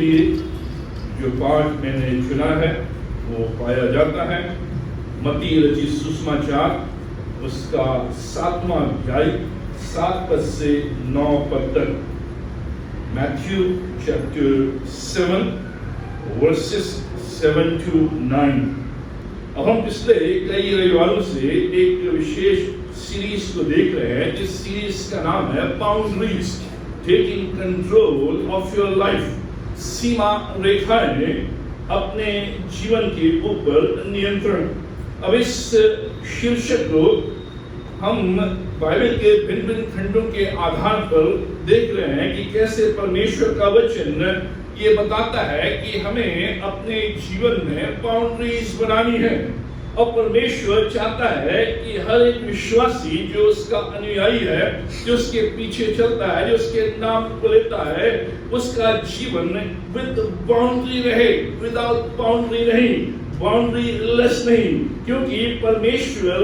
लिए जो पाठ मैंने चुना है वो पाया जाता है मत्ती रचित सुसमाचार उसका 7वां अध्याय 7 पद से 9 पद तक। Matthew chapter 7 verses 7 to 9। अब हम पिछले कई रविवारों से एक विशेष सीरीज को देख रहे हैं जिस सीरीज का नाम है boundaries, taking control of your life. सीमा रेखाएं अपने जीवन के ऊपर नियंत्रण। अब इस शीर्षक को हम बाइबल के भिन्न भिन्न खंडों के आधार पर देख रहे हैं कि कैसे परमेश्वर का वचन ये बताता है कि हमें अपने जीवन में बाउंड्रीज बनानी है। और परमेश्वर चाहता है कि हर एक विश्वासी जो उसका अनुयायी है, जो उसके पीछे चलता है, जो उसके नाम को लेता है, उसका जीवन विद बाउंड्री रहे, विदाउट बाउंड्री नहीं, बाउंड्री लेस नहीं। क्योंकि परमेश्वर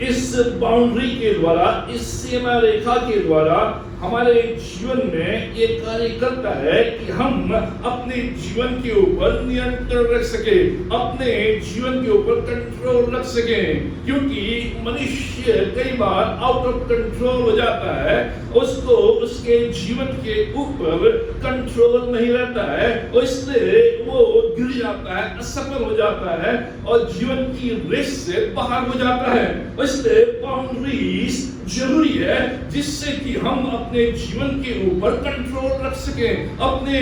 इस बाउंड्री के द्वारा, इस सीमा रेखा के द्वारा हमारे जीवन में ये कार्य करता है कि हम अपने जीवन के ऊपर नियंत्रण रख सके, अपने जीवन के ऊपर कंट्रोल रख सके। क्योंकि मनुष्य कई बार आउट ऑफ कंट्रोल हो जाता है, उसको उसके जीवन के ऊपर कंट्रोल नहीं रहता है और इसलिए वो गिर जाता है, असफल हो जाता है और जीवन की रेस से बाहर हो जाता है। इसलिए बाउंड्रीज जरूरी है जिससे कि हम अपने जीवन के ऊपर कंट्रोल रख सकें, अपने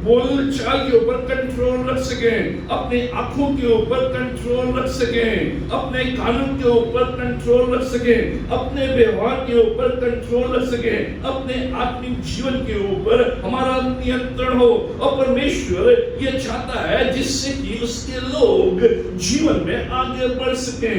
बोल चाल के ऊपर कंट्रोल रख सकें, अपने आंखों के ऊपर कंट्रोल रख सकें, अपने कानों के ऊपर कंट्रोल रख सकें, अपने व्यवहार के ऊपर कंट्रोल रख सकें, अपने आत्मिक जीवन के ऊपर हमारा नियंत्रण हो। और परमेश्वर ये चाहता है जिससे कि उसके लोग जीवन में आगे बढ़ सकें,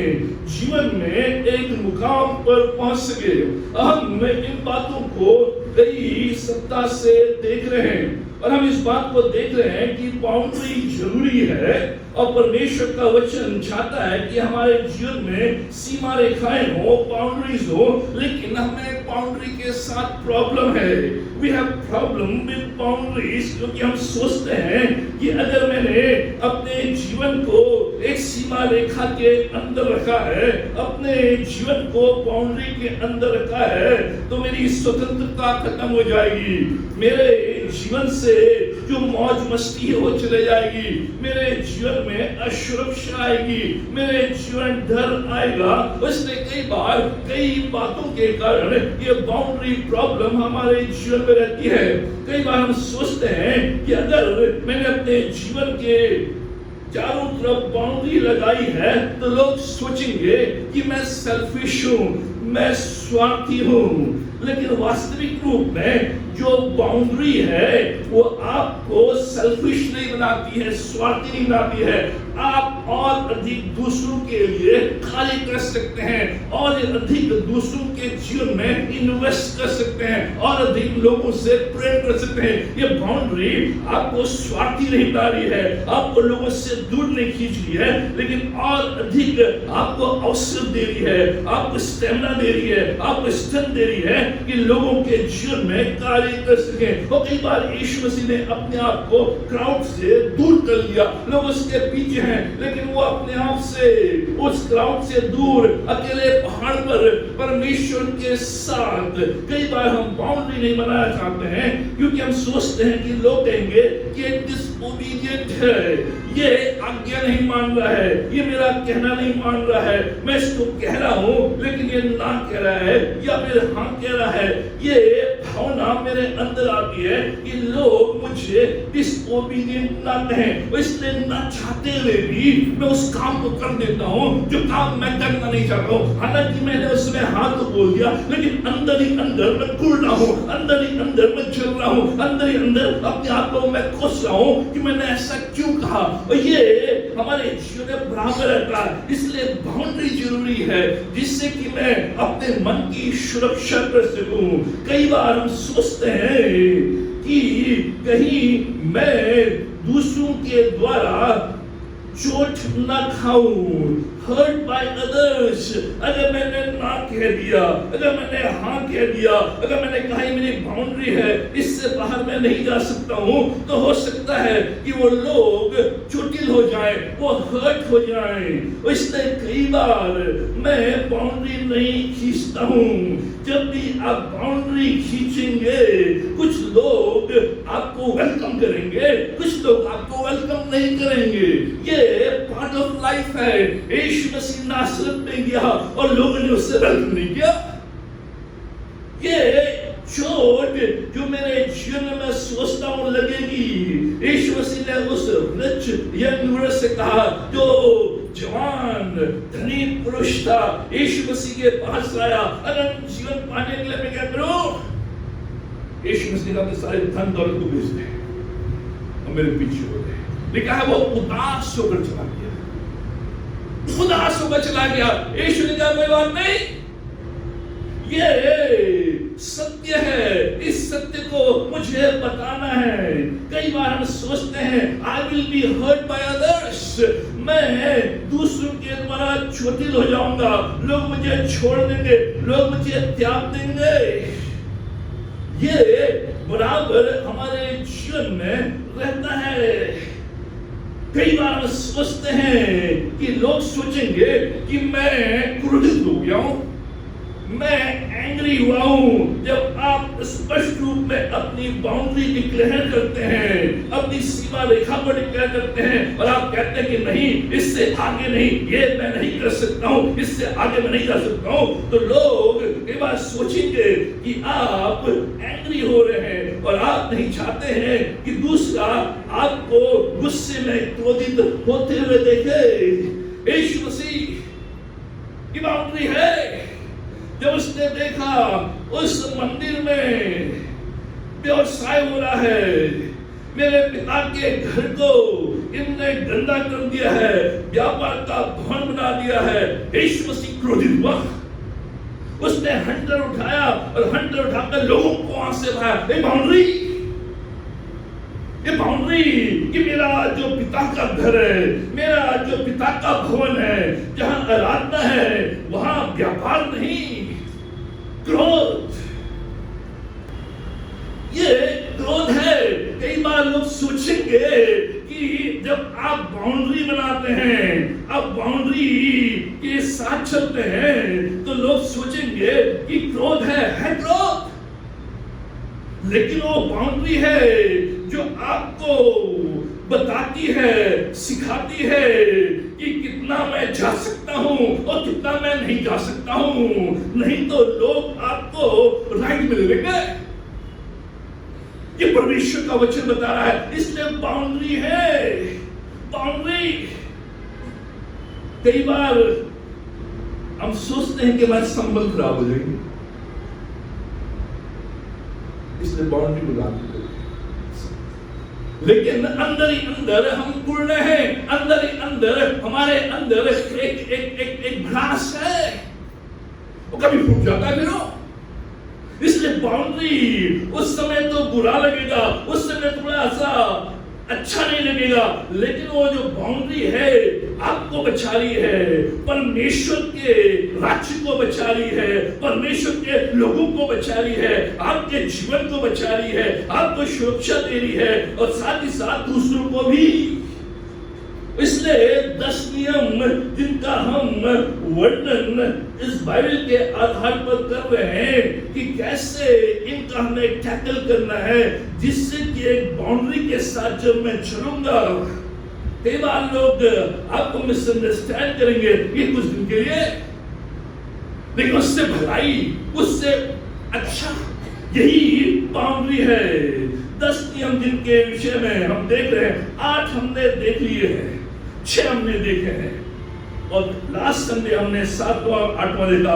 जीवन में एक मुकाम पर पहुंच सके। हम इन बातों को कई सप्ताह से देख रहे हैं और हम इस बात को देख रहे हैं कि बाउंड्री जरूरी है और परमेश्वर का वचन चाहता है कि हमारे जीवन में सीमा रेखाएं हो, बाउंड्रीज हो। लेकिन हमें बाउंड्री के साथ प्रॉब्लम है, we have problem with boundaries. क्योंकि हम सोचते हैं कि अगर मैंने अपने जीवन को एक सीमा रेखा के अंदर रखा है, अपने जीवन को बाउंड्री के अंदर रखा है, तो मेरी स्वतंत्रता खत्म हो जाएगी, मेरे जीवन से जो मौज मस्ती है वो चले जाएगी, मेरे जीवन में असुरक्षा आएगी, मेरे जीवन डर आएगा। इसलिए कई बार कई बातों के कारण ये बाउंड्री प्रॉब्लम हमारे जीवन में रहती है। कई बार हम सोचते हैं कि अगर मैंने अपने जीवन के चारों तरफ बाउंड्री लगाई है तो लोग सोचेंगे कि मैं सेल्फिश हूं, मैं स्वार्थी हूं। लेकिन वास्तविक रूप में जो बाउंड्री है वो आपको सेल्फिश नहीं बनाती है, स्वार्थी नहीं बनाती है। आप और अधिक दूसरों के लिए कार्य कर सकते हैं और अधिक दूसरों के जीवन में इन्वेस्ट कर सकते हैं और अधिक लोगों से प्रेम कर सकते हैं। ये बाउंड्री आपको स्वार्थी नहीं बना रही है, आपको लोगों से दूर नहीं खींच रही है, लेकिन और अधिक आपको अवसर दे रही है, आपको स्टेमिना दे रही है, आपको स्ट्रेंथ दे रही है कि लोगों के जीवन में कार्य कर सके। और कई बार यीशु मसीह ने अपने आप को क्राउड से दूर कर लिया, लोग उसके पीछे हैं, लेकिन वो अपने आप से उस क्राउड से दूर अकेले पहाड़ पर परमेश्वर के साथ। कई बार हम बाउंड्री नहीं बनाना चाहते हैं क्योंकि हम सोचते हैं कि लोग कहेंगे कि डिसओबीडिएंट है, ये आज्ञा नहीं मान रहा है, ये मेरा कहना नहीं मान रहा है, मैं इसको कह रहा हूं लेकिन ये ना कह रहा है या फिर हाँ कह रहा है। ये भावना मेरे अंदर आती है कि लोग मुझे डिसओबीडिएंट ना कहें, इसलिए ना चाहते हुए भी मैं उस काम को कर देता हूं जो काम मैं करना नहीं चाहता हूं। हालांकि मैंने उसमें हाँ तो बोल दिया, लेकिन अंदर ही अंदर मैं कुड़ रहा हूं, अंदर ही अंदर मैं जल रहा हूं, अंदर ही अंदर अपने आप को मैं कोस रहा हूं कि मैंने ऐसा क्यों कहा। और ये हमारे जीवन में बराबर रहता है। इसलिए बाउंड्री जरूरी है जिससे कि मैं अपने मन की सुरक्षा कर सकूं। कई बार हम सोचते हैं कि कहीं मैं दूसरों के द्वारा चोट ना खाऊं, hurt by others। अगर मैंने ना कह दिया, अगर मैंने हाँ कह दिया, अगर मैंने कहा मेरी बाउंड्री है, इससे बाहर मैं नहीं जा सकता हूँ, तो हो सकता है कि वो लोग चोटिल हो जाएं, वो हर्ट हो जाएं। इसलिए कई बार मैं बाउंड्री नहीं खींचता हूँ। जब भी आप बाउंड्री खींचेंगे, कुछ लोग आपको वेलकम करेंगे, कुछ लोग आपको वेलकम नहीं करेंगे। ये पार्ट ऑफ लाइफ है। यीशु मसीह नासरत में गया और लोगों ने उससे वेलकम नहीं किया। ये चोट जो मेरे जीवन में सोचता हूँ लगेगी, यीशु मसीह ने उस रिच यंग औरत से कहा जो जवान धनी पुरुष था, यीशु मसीह के पास आया, अनंत जीवन पाने के लिए मैं क्या करूं? यीशु मसीह ने अपने सारे धन दौलत को बेच दे और मेरे पीछे हो गए। लिखा है वो उदास होकर चला गया, उदास होकर चला गया। यीशु ने कहा कोई बात नहीं, ये सत्य है, इस सत्य को मुझे बताना है। कई बार हम सोचते हैं I will be hurt by others, मैं दूसरों के द्वारा चोटिल हो जाऊंगा, लोग मुझे छोड़ देंगे, लोग मुझे त्याग देंगे। ये बराबर हमारे जीवन में रहता है। कई बार हम सोचते हैं कि लोग सोचेंगे कि मैं क्रोधित हो गया हूं, मैं एंग्री हुआ हूं। जब आप स्पष्ट रूप में अपनी बाउंड्री डिक्लेयर करते हैं, अपनी सीमा रेखा को डिक्लेयर करते हैं और आप कहते हैं कि नहीं, इससे आगे नहीं, ये मैं नहीं कर सकता हूं, इससे आगे मैं नहीं जा सकता हूं, तो लोग कई बार सोचेंगे कि आप एंग्री हो रहे हैं और आप नहीं चाहते हैं कि दूसरा आपको गुस्से में क्रोधित होते हुए देखे। यीशु मसीह की बाउंड्री है। जब उसने देखा उस मंदिर में व्यवसाय हो रहा है, मेरे पिता के घर को इनने गंदा कर दिया है, व्यापार का भवन बना दिया है, यीशु मसीह क्रोधित हुआ। उसने हंटर उठाया और हंटर उठाकर लोगों को वहां से भाया। ये बाउंड्री कि मेरा जो पिता का घर है, मेरा जो पिता का भवन है, जहां आराधना है, वहां व्यापार नहीं, क्रोध। ये क्रोध है। कई बार लोग सोचेंगे कि जब आप बाउंड्री बनाते हैं, आप बाउंड्री के साथ चलते हैं, तो लोग सोचेंगे कि क्रोध है क्रोध, लेकिन वो बाउंड्री है जो आपको बताती है, सिखाती है कि कितना मैं जा सकता हूं और कितना मैं नहीं जा सकता हूं। नहीं तो लोग आपको राइट में ले लेंगे। ये परमेश्वर का वचन बता रहा है, इसलिए बाउंड्री है, बाउंड्री। कई बार हम सोचते हैं कि हमारे संबंध खराब हो जाएंगे, इसलिए बाउंड्री को लागू करें। लेकिन अंदर ही अंदर हम गुड़ रहे हैं, अंदर ही अंदर हमारे अंदर एक भ्रास है, वो कभी फूट जाता है। फिर इसलिए बाउंड्री उस समय तो बुरा लगेगा, उस समय थोड़ा सा अच्छा नहीं लगेगा, लेकिन वो जो बाउंड्री है आपको बचा रही है, परमेश्वर के राज्य को बचा रही है, परमेश्वर के लोगों को बचा रही है, आपके जीवन को बचा रही है, आपको सुरक्षा दे रही है और साथ ही साथ दूसरों को भी। इसलिए 10 नियम जिनका हम वर्णन इस बाइबल के आधार पर कर रहे हैं कि कैसे इनका हमें टैकल करना है, जिससे कि एक बाउंड्री के साथ जब मैं चलूंगा, कई बार लोग आपको मिसअंडरस्टैंड करेंगे ये कुछ दिन के लिए, लेकिन उससे भलाई, उससे अच्छा, यही बाउंड्री है। 10 नियम जिनके विषय में हम देख रहे हैं, 8 हमने देख लिए हैं, 6 हमने देखे हैं और लास्ट संडे हमने 7वां 8वां देखा।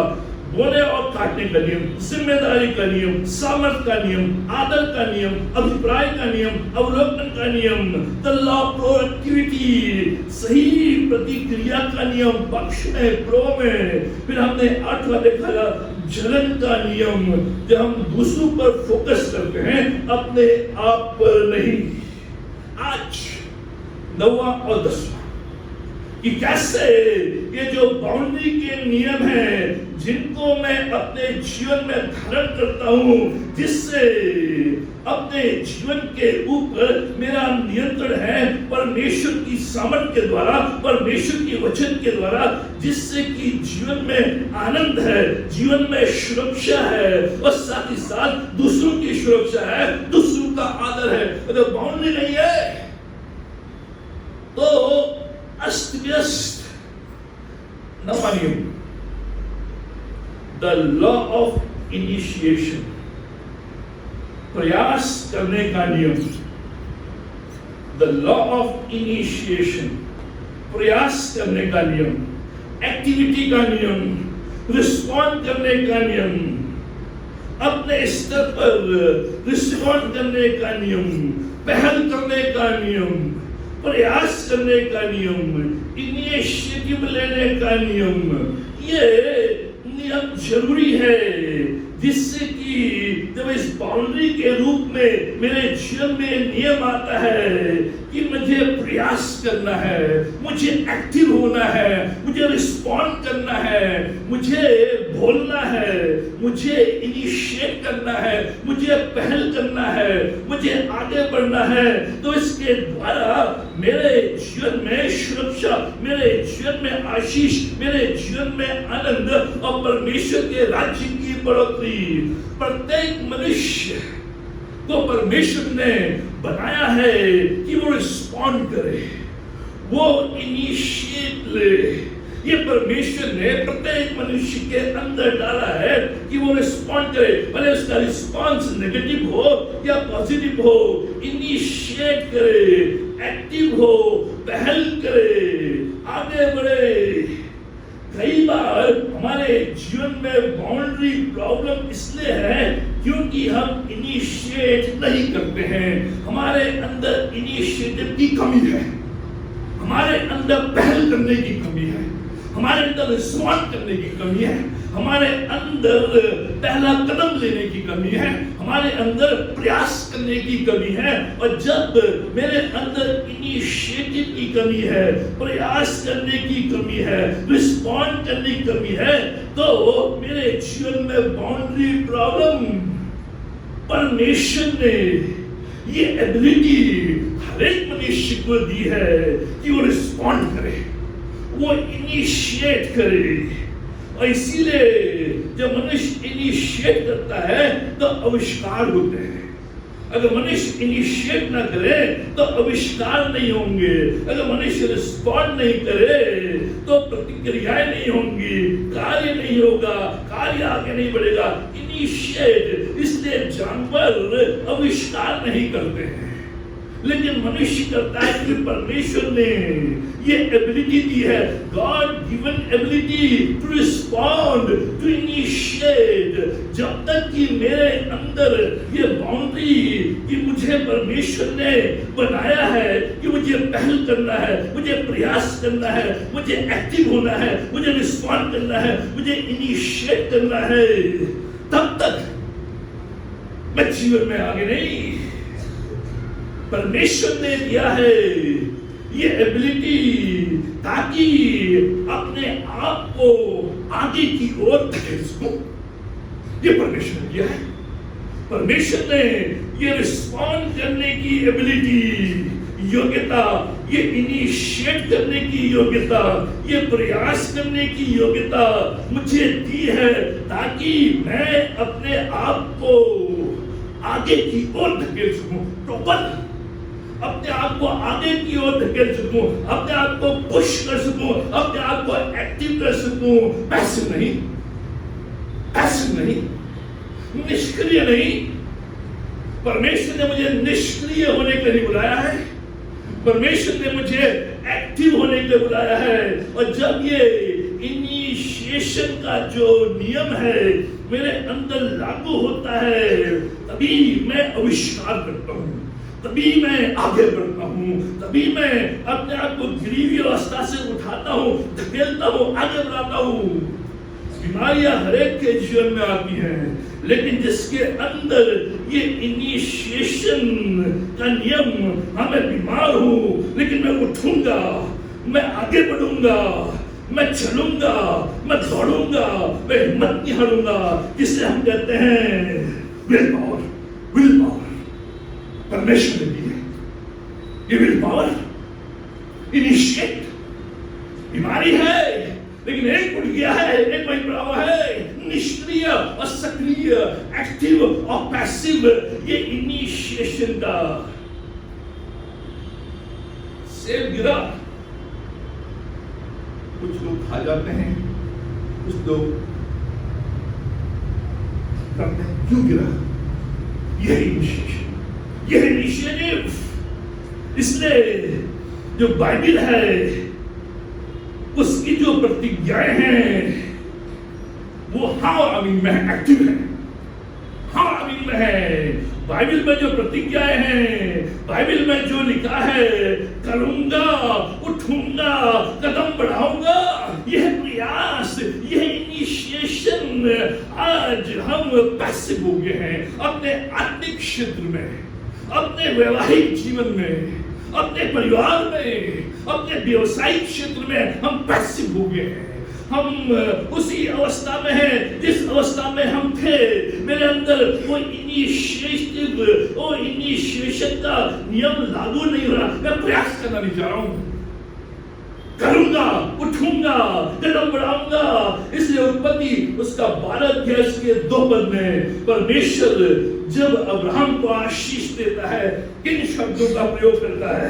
बोले और काटने का नियम, जिम्मेदारी का नियम, सामर्थ का नियम, आदर का नियम, अभिप्राय का नियम, अवलोकन का नियम, द लॉ ऑफ प्रोएक्टिविटी, सही प्रतिक्रिया का नियम, पक्ष में, प्रो में। फिर हमने 8वां देखा जलन का नियम, जब हम दूसरों पर फोकस करते हैं, अपने आप पर नहीं। आज 9वां और 10वां कि कैसे ये जो बाउंड्री के नियम हैं जिनको मैं अपने जीवन में धारण करता हूं, जिससे अपने जीवन के ऊपर मेरा नियंत्रण है परमेश्वर की सामर्थ्य के द्वारा, परमेश्वर के वचन के द्वारा, जिससे कि जीवन में आनंद है, जीवन में सुरक्षा है और साथ ही साथ दूसरों की सुरक्षा है, दूसरों का आदर है। अगर बाउंड्री नहीं है तो अस्त व्यस्त न मानिए। द लॉ ऑफ इनिशिएशन, प्रयास करने का नियम। द लॉ ऑफ इनिशिएशन, प्रयास करने का नियम, एक्टिविटी का नियम, रिस्पॉन्ड करने का नियम, अपने स्तर पर रिस्पॉन्ड करने का नियम, पहल करने का नियम, प्रयास करने का नियम, इनिशिएटिव लेने का नियम। ये नियम जरूरी है जिससे कि जब इस बाउंड्री के रूप में मेरे जीवन में नियम आता है कि मुझे प्रयास करना है, मुझे एक्टिव होना है, मुझे रिस्पॉन्ड करना है, मुझे बोलना है, मुझे इनिशिएट करना है, मुझे पहल करना है, मुझे आगे बढ़ना है, तो इसके द्वारा मेरे जीवन में सुरक्षा, मेरे जीवन में आशीष, मेरे जीवन में आनंद और परमेश्वर के राज्य की बढ़ोतरी। प्रत्येक मनुष्य को परमेश्वर ने बनाया है कि वो रिस्पॉन्ड करे, वो इनिशिएट ले। ये परमेश्वर ने प्रत्येक मनुष्य के अंदर डाला है कि वो रिस्पॉन्ड करे, भले उसका रिस्पॉन्स नेगेटिव हो या पॉजिटिव हो, इनिशिएट करे, एक्टिव हो, पहल करे, आगे बढ़े। कई बार हमारे जीवन में बाउंड्री प्रॉब्लम इसलिए है क्योंकि हम इनिशिएट नहीं करते हैं। हमारे अंदर इनिशिएटिव की कमी है, हमारे अंदर पहल करने की कमी है, हमारे अंदर रिस्पॉन्ड करने की कमी है, हमारे अंदर पहला कदम लेने की कमी है, हमारे अंदर प्रयास करने की कमी है। और जब मेरे अंदर इनिशिएटिव की कमी है, प्रयास करने की कमी है, रिस्पॉन्ड करने की कमी है, तो मेरे जीवन में बाउंड्री प्रॉब्लम। परमेश्वर ने ये एबिलिटी हर एक मनुष्य को दी है कि वो रिस्पॉन्ड करे, वो इनिशिएट करे। और इसीलिए जब मनुष्य इनिशिएट करता है तो आविष्कार होते हैं। अगर मनुष्य इनिशिएट ना करे तो आविष्कार नहीं होंगे। अगर मनुष्य रिस्पॉन्ड नहीं करे तो प्रतिक्रियाएं नहीं होंगी, कार्य नहीं होगा, कार्य आगे नहीं बढ़ेगा। इनिशिएट, इसलिए जानवर आविष्कार नहीं करते हैं लेकिन मनुष्य करता है कि परमेश्वर ने ये एबिलिटी दी है, God given ability to respond, to initiate. जब तक कि मेरे अंदर ये बाउंड्री कि मुझे परमेश्वर ने बनाया है कि मुझे पहल करना है, मुझे प्रयास करना है, मुझे एक्टिव होना है, मुझे रिस्पॉन्ड करना है, मुझे इनिशिएट करना है, तब तक मैं जीवन में आगे नहीं। परमेश्वर ने दिया है ये एबिलिटी ताकि अपने आप को आगे की ओर धकेल सकूं। ये परमेश्वर ने दिया है। परमेश्वर ने ये रिस्पॉन्ड करने की एबिलिटी, योग्यता, ये इनिशिएट करने की योग्यता, ये प्रयास करने की योग्यता मुझे दी है ताकि मैं अपने आप को आगे की ओर धकेल सकूं, प्रॉपर अपने आप को आगे की ओर धकेल सकूं, अपने आप को पुश कर सकूं, अपने आप को एक्टिव कर सकूं। पैसिव नहीं, पैसिव नहीं, निष्क्रिय नहीं। परमेश्वर ने मुझे निष्क्रिय होने के लिए बुलाया है, परमेश्वर ने मुझे एक्टिव होने के लिए बुलाया है। और जब ये इनिशिएशन का जो नियम है मेरे अंदर लागू होता है, तभी मैं आविष्कार करता हूं, तभी मैं आगे बढ़ता हूं, तभी मैं अपने आप को गिरी हुई अवस्था से उठाता हूं, धकेलता हूं, आगे बढ़ाता हूं। बीमारियां हर एक के जीवन में आती हैं, लेकिन जिसके अंदर ये इनिशिएशन का नियम, हाँ मैं बीमार हूं लेकिन मैं उठूंगा, मैं आगे बढ़ूंगा, मैं चलूंगा, मैं दौड़ूंगा, मैं हिम्मत नहीं हारूंगा, जिसे हम कहते हैं विल पावर। विल पावर परमेश्वर ने दी है। ये विल पावर इनिशिएट बीमारी है, लेकिन एक उठ गया है, एक वहीं पड़ा हुआ है, निष्क्रिय और सक्रिय, एक्टिव और पैसिव, ये इनिशिएशन का। सेब गिरा, कुछ लोग खा जाते हैं, कुछ लोग करते हैं, क्यों गिरा? यह इनिशिएशन, यह इनिशिएटिव। इसलिए जो बाइबल है उसकी जो प्रतिज्ञाएं हैं वो हाँ और आमीन में है, एक्टिव है, हाँ आमीन में है। बाइबल में जो प्रतिज्ञाएं हैं, बाइबल में जो लिखा है, करूंगा, उठूंगा, कदम बढ़ाऊंगा, यह प्रयास, यह इनिशिएशन, आज हम पैसिव हो गए हैं अपने आत्मिक क्षेत्र में, अपने वैवाहिक जीवन में, अपने परिवार में, अपने व्यवसायिक क्षेत्र में हम पैसिव हो गए हैं। हम उसी अवस्था में हैं जिस अवस्था में हम थे। मेरे अंदर वो इनिशिएटिव, वो इनिशिएशन का नियम लागू नहीं हो रहा। मैं प्रयास करना नहीं चाह रहा हूं, करूंगा, उठूंगा, कदम बढ़ाऊंगा। इसलिए उत्पत्ति उसका 12 अध्याय के 2 पद में परमेश्वर जब अब्राहम को आशीष देता है, किन शब्दों का प्रयोग करता है?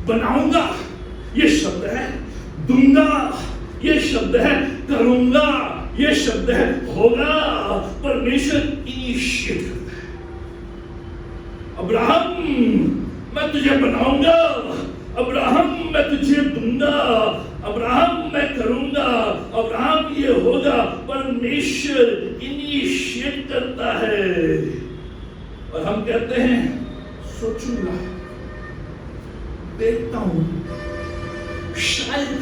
बनाऊंगा, ये शब्द है, दूंगा, ये शब्द है, करूंगा, ये शब्द है, होगा। परमेश्वर इनिशिएट करता है। अब्राहम, मैं तुझे बनाऊंगा, अब्राहम मैं तुझे दूंगा, अब्राहम मैं करूंगा, अब्राहम ये होगा। परमेश्वर इनिशिएट करता है और हम कहते हैं सोचूंगा, देखता हूं, शायद,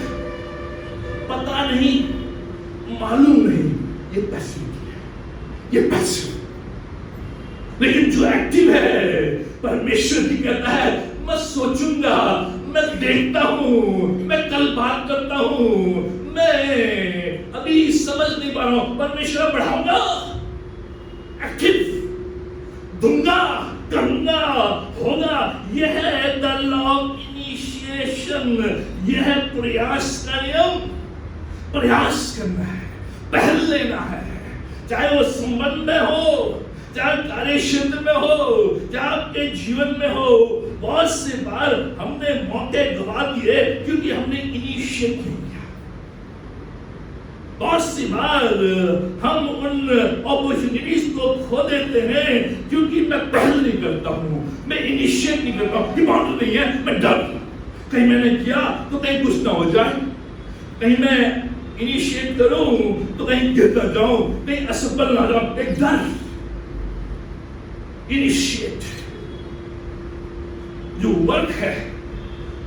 पता नहीं, मालूम नहीं। ये पैसिविटी है, ये पैसिव। लेकिन जो एक्टिव है, परमेश्वर भी कहता है मैं सोचूंगा, मैं देखता हूं, मैं कल बात करता हूं, मैं अभी समझ नहीं पा रहा हूं। परमेश्वर बढ़ाऊंगा, एक्टिव, दूंगा, करूंगा, होगा। यह है द लॉ ऑफ इनिशिएशन, यह प्रयास का नियम। प्रयास करना है, पहल लेना है, चाहे वो संबंध में हो, चाहे कार्य क्षेत्र में हो, चाहे आपके जीवन में हो। बहुत से बार हमने मौके गवा दिए क्योंकि हमने इनिशिएट नहीं किया। बहुत सी बार हम उन अपॉर्चुनिटीज को खो देते हैं क्योंकि मैं पहल नहीं करता हूं, मैं इनिशिएट नहीं करता हूं। डिमांड नहीं है, मैं डर, कहीं मैंने किया तो कहीं कुछ ना हो जाए, कहीं मैं इनिशिएट करूं तो कहीं गिर ना जाऊं, कहीं असफल ना जाऊं, एक डर। इनिशिएट, जो वर्क है,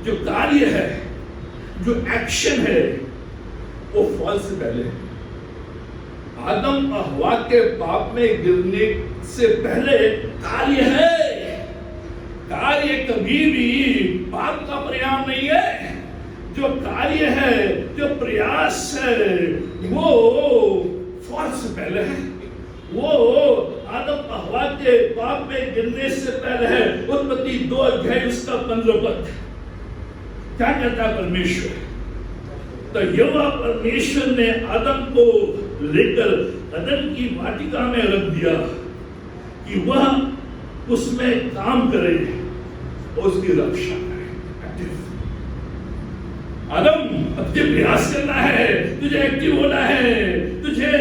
जो कार्य है, जो एक्शन है, वो फॉल से पहले, आदम और हवा के पाप में गिरने से पहले कार्य है। कार्य कभी भी पाप का परिणाम नहीं है। जो कार्य है, जो प्रयास है, वो फॉल से पहले है, वो आदम हवा के पाप में गिरने से पहले है। उत्पत्ति 2 अध्याय उसका 15 पद क्या कहता है परमेश्वर? तो यहोवा परमेश्वर ने आदम को लेकर अदन की वाटिका में रख दिया कि वह उसमें काम करे और उसकी रक्षा करे। आदम, अब तुझे प्रयास करना है, तुझे एक्टिव होना है, तुझे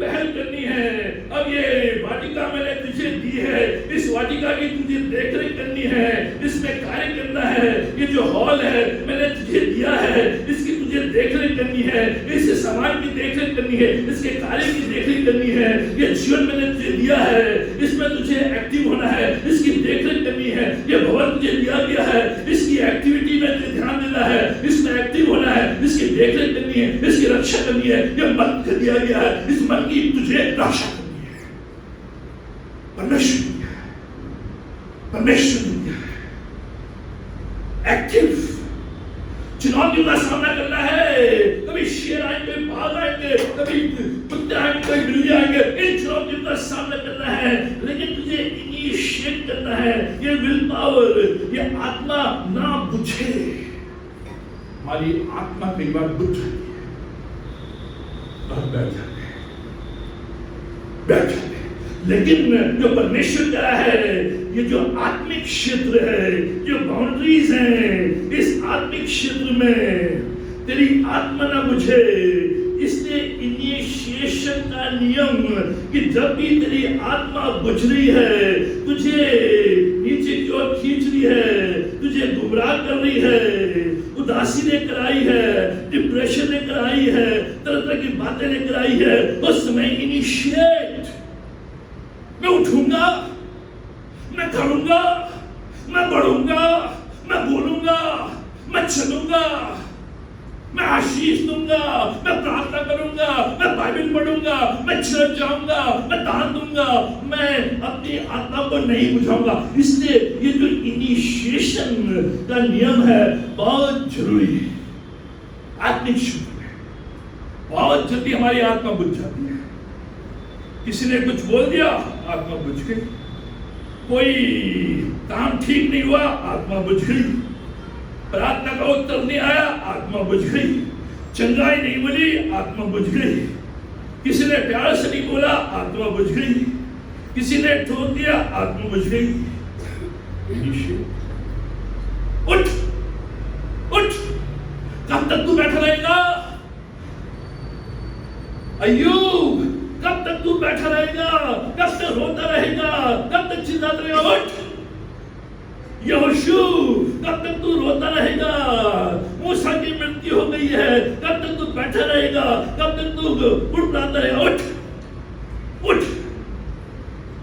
पहल करनी है। अब ये वाटिका मैंने तुझे दी है, इस वाटिका की तुझे देखरेख करनी है, इसमें कार्य करना है। ये जो हॉल है मैंने तुझे दिया है, इसकी तुझे देखरेख करनी है, इस सामान की देखरेख करनी है, इसके कार्य की देखरेख करनी है। ये जीवन मैंने तुझे दिया है, इसमें तुझे एक्टिव होना है, इसकी देखरेख करनी है। ये भवन तुझे दिया गया है, इसकी एक्टिविटी में तुझे ध्यान देना है, इसमें एक्टिव होना है, इसकी देखरेख करनी है, इसकी रक्षा करनी है। ये मन को दिया गया है, इस मन की तुझे रक्षा करनी है। परमेश्वर दिया है, परमेश्वर दिया है। एक्टिव, चुनौतियों का सामना करना है। कभी शेर आएंगे, बाघ आएंगे, कभी कुत्ते आएंगे, कभी बिल्ली आएंगे, इन चुनौतियों का सामना करना है। लेकिन तुझे इनिशिएट करना है, ये विल पावर, ये आत्मा ना बुझे। हमारी आत्मा कई बार बुझ जाती है और बैठ जाते हैं। लेकिन जो परमेश्वर का है, ये जो आत्मिक क्षेत्र है, जो बाउंड्रीज हैं, इस आत्मिक क्षेत्र में तेरी आत्मा ना बुझे। इसलिए इनिशिएशन का नियम कि जब भी तेरी आत्मा बुझ रही है, तुझे नीचे की ओर खींच रही है, तुझे गुमराह कर रही है, उदासी लेकर आई है, डिप्रेशन लेकर आई है, तरह तरह की बातें लेकर आई है, उस समय इनिशिएट। मैं उठूंगा, मैं करूंगा, मैं बढ़ूंगा, मैं बोलूंगा, मैं चलूंगा, मैं आशीष दूंगा, मैं प्रार्थना करूंगा, मैं बाइबल पढ़ूंगा, मैं चर्च जाऊंगा, मैं दान दूंगा, मैं अपनी आत्मा को नहीं बुझाऊंगा। इसलिए ये जो इनिशिएशन का नियम है बहुत जरूरी है। आत्मिक शुद्ध में बहुत जल्दी हमारी आत्मा बुझ जाती है। किसी ने कुछ बोल दिया, आत्मा बुझ गई। कोई काम ठीक नहीं हुआ, आत्मा बुझ गई। प्रार्थना का उत्तर नहीं आया, आत्मा बुझ गई। चंगाई नहीं मिली, आत्मा बुझ गई। किसी ने प्यार से नहीं बोला, आत्मा बुझ गई। किसी ने ठोक दिया, आत्मा बुझ गई। उठ उठ, कब तक तू बैठा रहेगा? अय्यूब, कब तक तू बैठा रहेगा? कब तक रोता रहेगा? कब तक चिल्लाता रहेगा? उठ। यहोशू, कब तक तू रोता रहेगा? मूसा की मृत्यु हो गई है, कब तक तू बैठा रहेगा? कब तक तू उड़ता रहेगा? उठ उठ,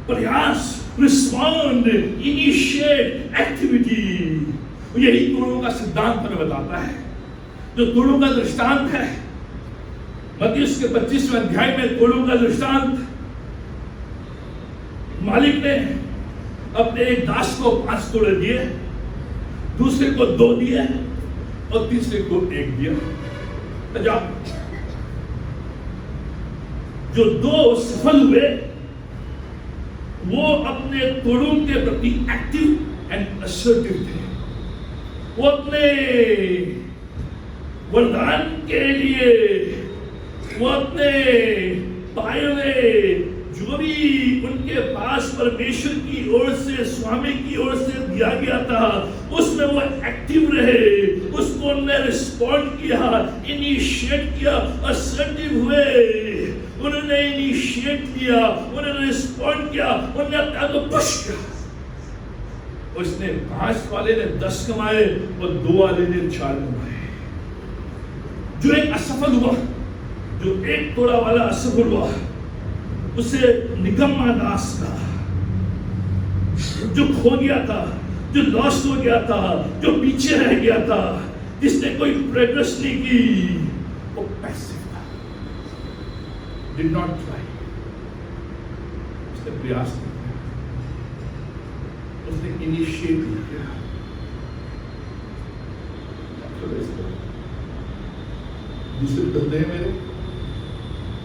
प्रयास, रिस्पॉन्ड, इनिशिएट एक्टिविटी। यही तोड़ों का सिद्धांत हमें बताता है। जो तोड़ों का दृष्टांत है, मत्ती उसके 25वें अध्याय में तोड़ों का दृष्टांत, मालिक ने अपने एक दास को 5 तोड़े दिए, दूसरे को 2 दिए और तीसरे को 1 दिया। जो 2 सफल हुए वो अपने तोड़ों के प्रति एक्टिव एंड असर्टिव थे। वो अपने वरदान के लिए, वो अपने पाए हुए जो भी उनके पास परमेश्वर की ओर से, स्वामी की ओर से दिया गया था, उसमें वो एक्टिव रहे, उसको उन्होंने रिस्पॉन्ड किया, इनिशिएट किया, असर्टिव हुए। उन्होंने इनिशिएट किया, उन्होंने रिस्पॉन्ड किया, उन्होंने अपने आप को पुश किया। उसने 5 वाले ने 10 कमाए और 2 वाले ने 4 कमाए। जो एक असफल हुआ, जो एक तोड़ा वाला असफल हुआ, उसे निकम्मा दास का, जो खो गया था, जो लॉस्ट हो गया था, जो पीछे रह गया था, जिसने कोई प्रोग्रेस नहीं की, वो पैसिव था, डिड नॉट ट्राई। उसने प्रयास नहीं किया, उसने इनिशिएट नहीं किया। दूसरे बंदे हैं मेरे,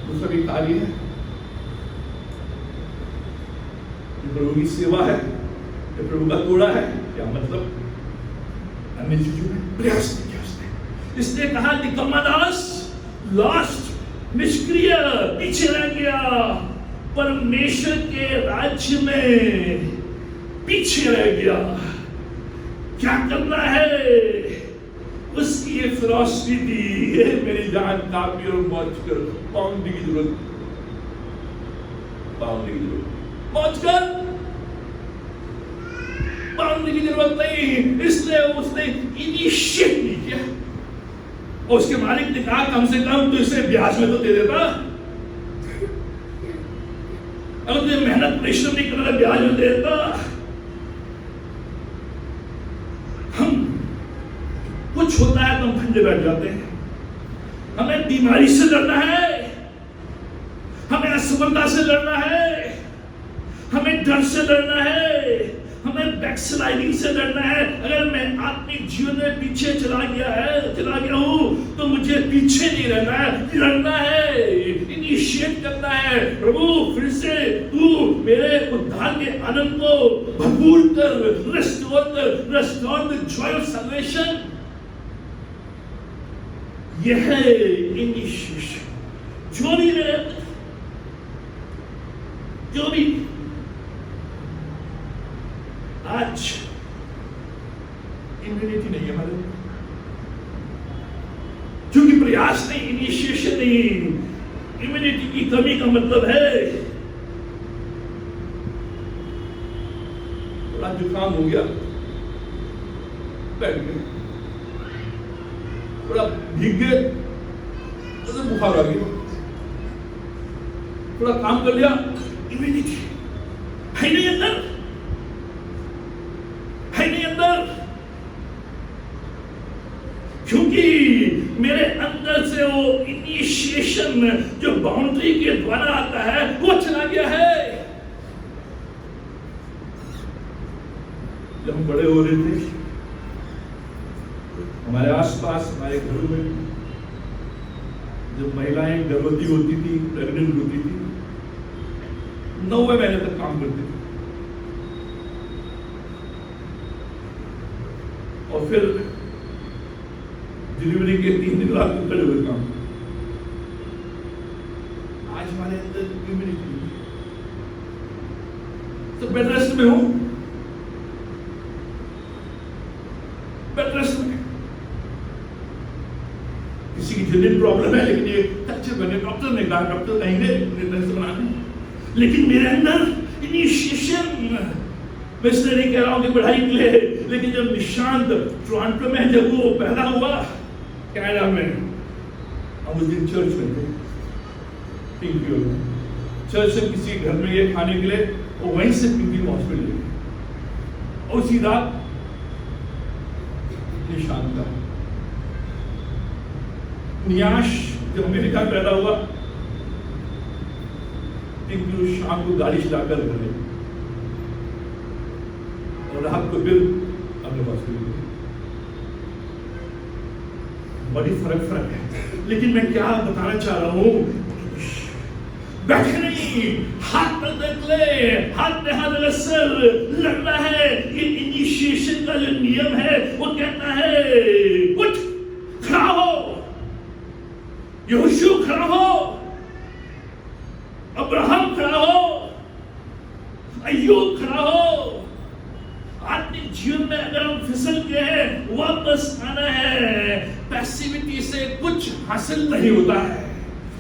दूसरा भी कार्य है, प्रभु की सेवा है, ये प्रभु का तोड़ा है। क्या मतलब? अन्य चीजों में प्रयास नहीं किया उसने। इसने कहा निकम्मा दास, लॉस्ट, निष्क्रिय, पीछे रह गया, परमेश्वर के राज्य में पीछे रह गया। क्या करना है? उसकी ये फिलॉसफी थी, मेरी जान काफी और मौज कर, पाउंड की जरूरत, पाउंड की जरूरत, मौज कर, पाउंड की जरूरत नहीं। इसलिए उसने इनिशिएट नहीं किया। और उसके मालिक ने कहा कम से कम तो इसे ब्याज में तो दे देता। अगर तुझे मेहनत परिश्रम नहीं करना, ब्याज में दे देता। हम कुछ होता है तो हम ठंडे बैठ जाते हैं। हमें बीमारी से लड़ना है, हमें असफलता से लड़ना है, हमें डर से लड़ना है, हमें बैकस्लाइडिंग से लड़ना है। अगर मैं आत्मिक जीवन में पीछे चला गया हूँ तो मुझे पीछे नहीं रहना है, लड़ना है, इनिशिएट करना है। प्रभु फिर से तू मेरे उद्धार के आनंद को भरपूर कर, restore the joy of salvation. यह है इनिशिएशन। जो भी आज इम्यूनिटी नहीं है हमारे, क्योंकि प्रयास नहीं, इनिशिएशन नहीं। इम्यूनिटी की कमी का मतलब है थोड़ा जुकाम हो गया, बैठ गए, थोड़ा भीग गए तो बुखार आ गया, थोड़ा काम कर लिया, इम्यूनिटी है नहीं अंदर, क्योंकि मेरे अंदर से वो इनिशिएशन जो बाउंड्री के द्वारा आता है वो चला गया है। जब हम बड़े हो रहे थे, हमारे आसपास, हमारे घरों में जब महिलाएं गर्भवती होती थी, प्रेग्नेंट होती थी, 9वें महीने तक काम करती थी और फिर डिलीवरी के 3 दिन रात को खड़े हुए काम। आज हमारे अंदर इम्यूनिटी तो बेड रेस्ट में हूं, बेड रेस्ट में। किसी की जेन्युइन प्रॉब्लम है, लेकिन ये अच्छे बने, डॉक्टर ने कहा, डॉक्टर कहेंगे, लेकिन मेरे अंदर इनिशिएशन। मैं इसलिए नहीं कह रहा हूं कि पढ़ाई के लिए, लेकिन जब निशांत टोरंटो में जब वो पैदा हुआ कनाडा में, हम उस दिन चर्च में थे, पिंकी चर्च से किसी घर में ये खाने के लिए, वो वहीं से पिंकी हॉस्पिटल गए और उसी रात निशांत का नियाश जब अमेरिका पैदा हुआ, पिंकी शाम को गाड़ी चलाकर घर और रात को फिर अपने हॉस्पिटल गए। बड़ी फर्क है, लेकिन मैं क्या बताना चाह रहा हूं, बैठे नहीं, हाथ पर देख ले, हाथ में हाथ रसल लड़ना है। ये इनिशिएशन का जो नियम है वो कहता है उठ, खड़ा हो, यहोशू खड़ा हो, अब्राहम खड़ा हो, अय्यूब खड़ा हो। आत्मिक जीवन में अगर हम फिसल गए हैं, वापस आना है। पैसिविटी से कुछ हासिल नहीं होता है।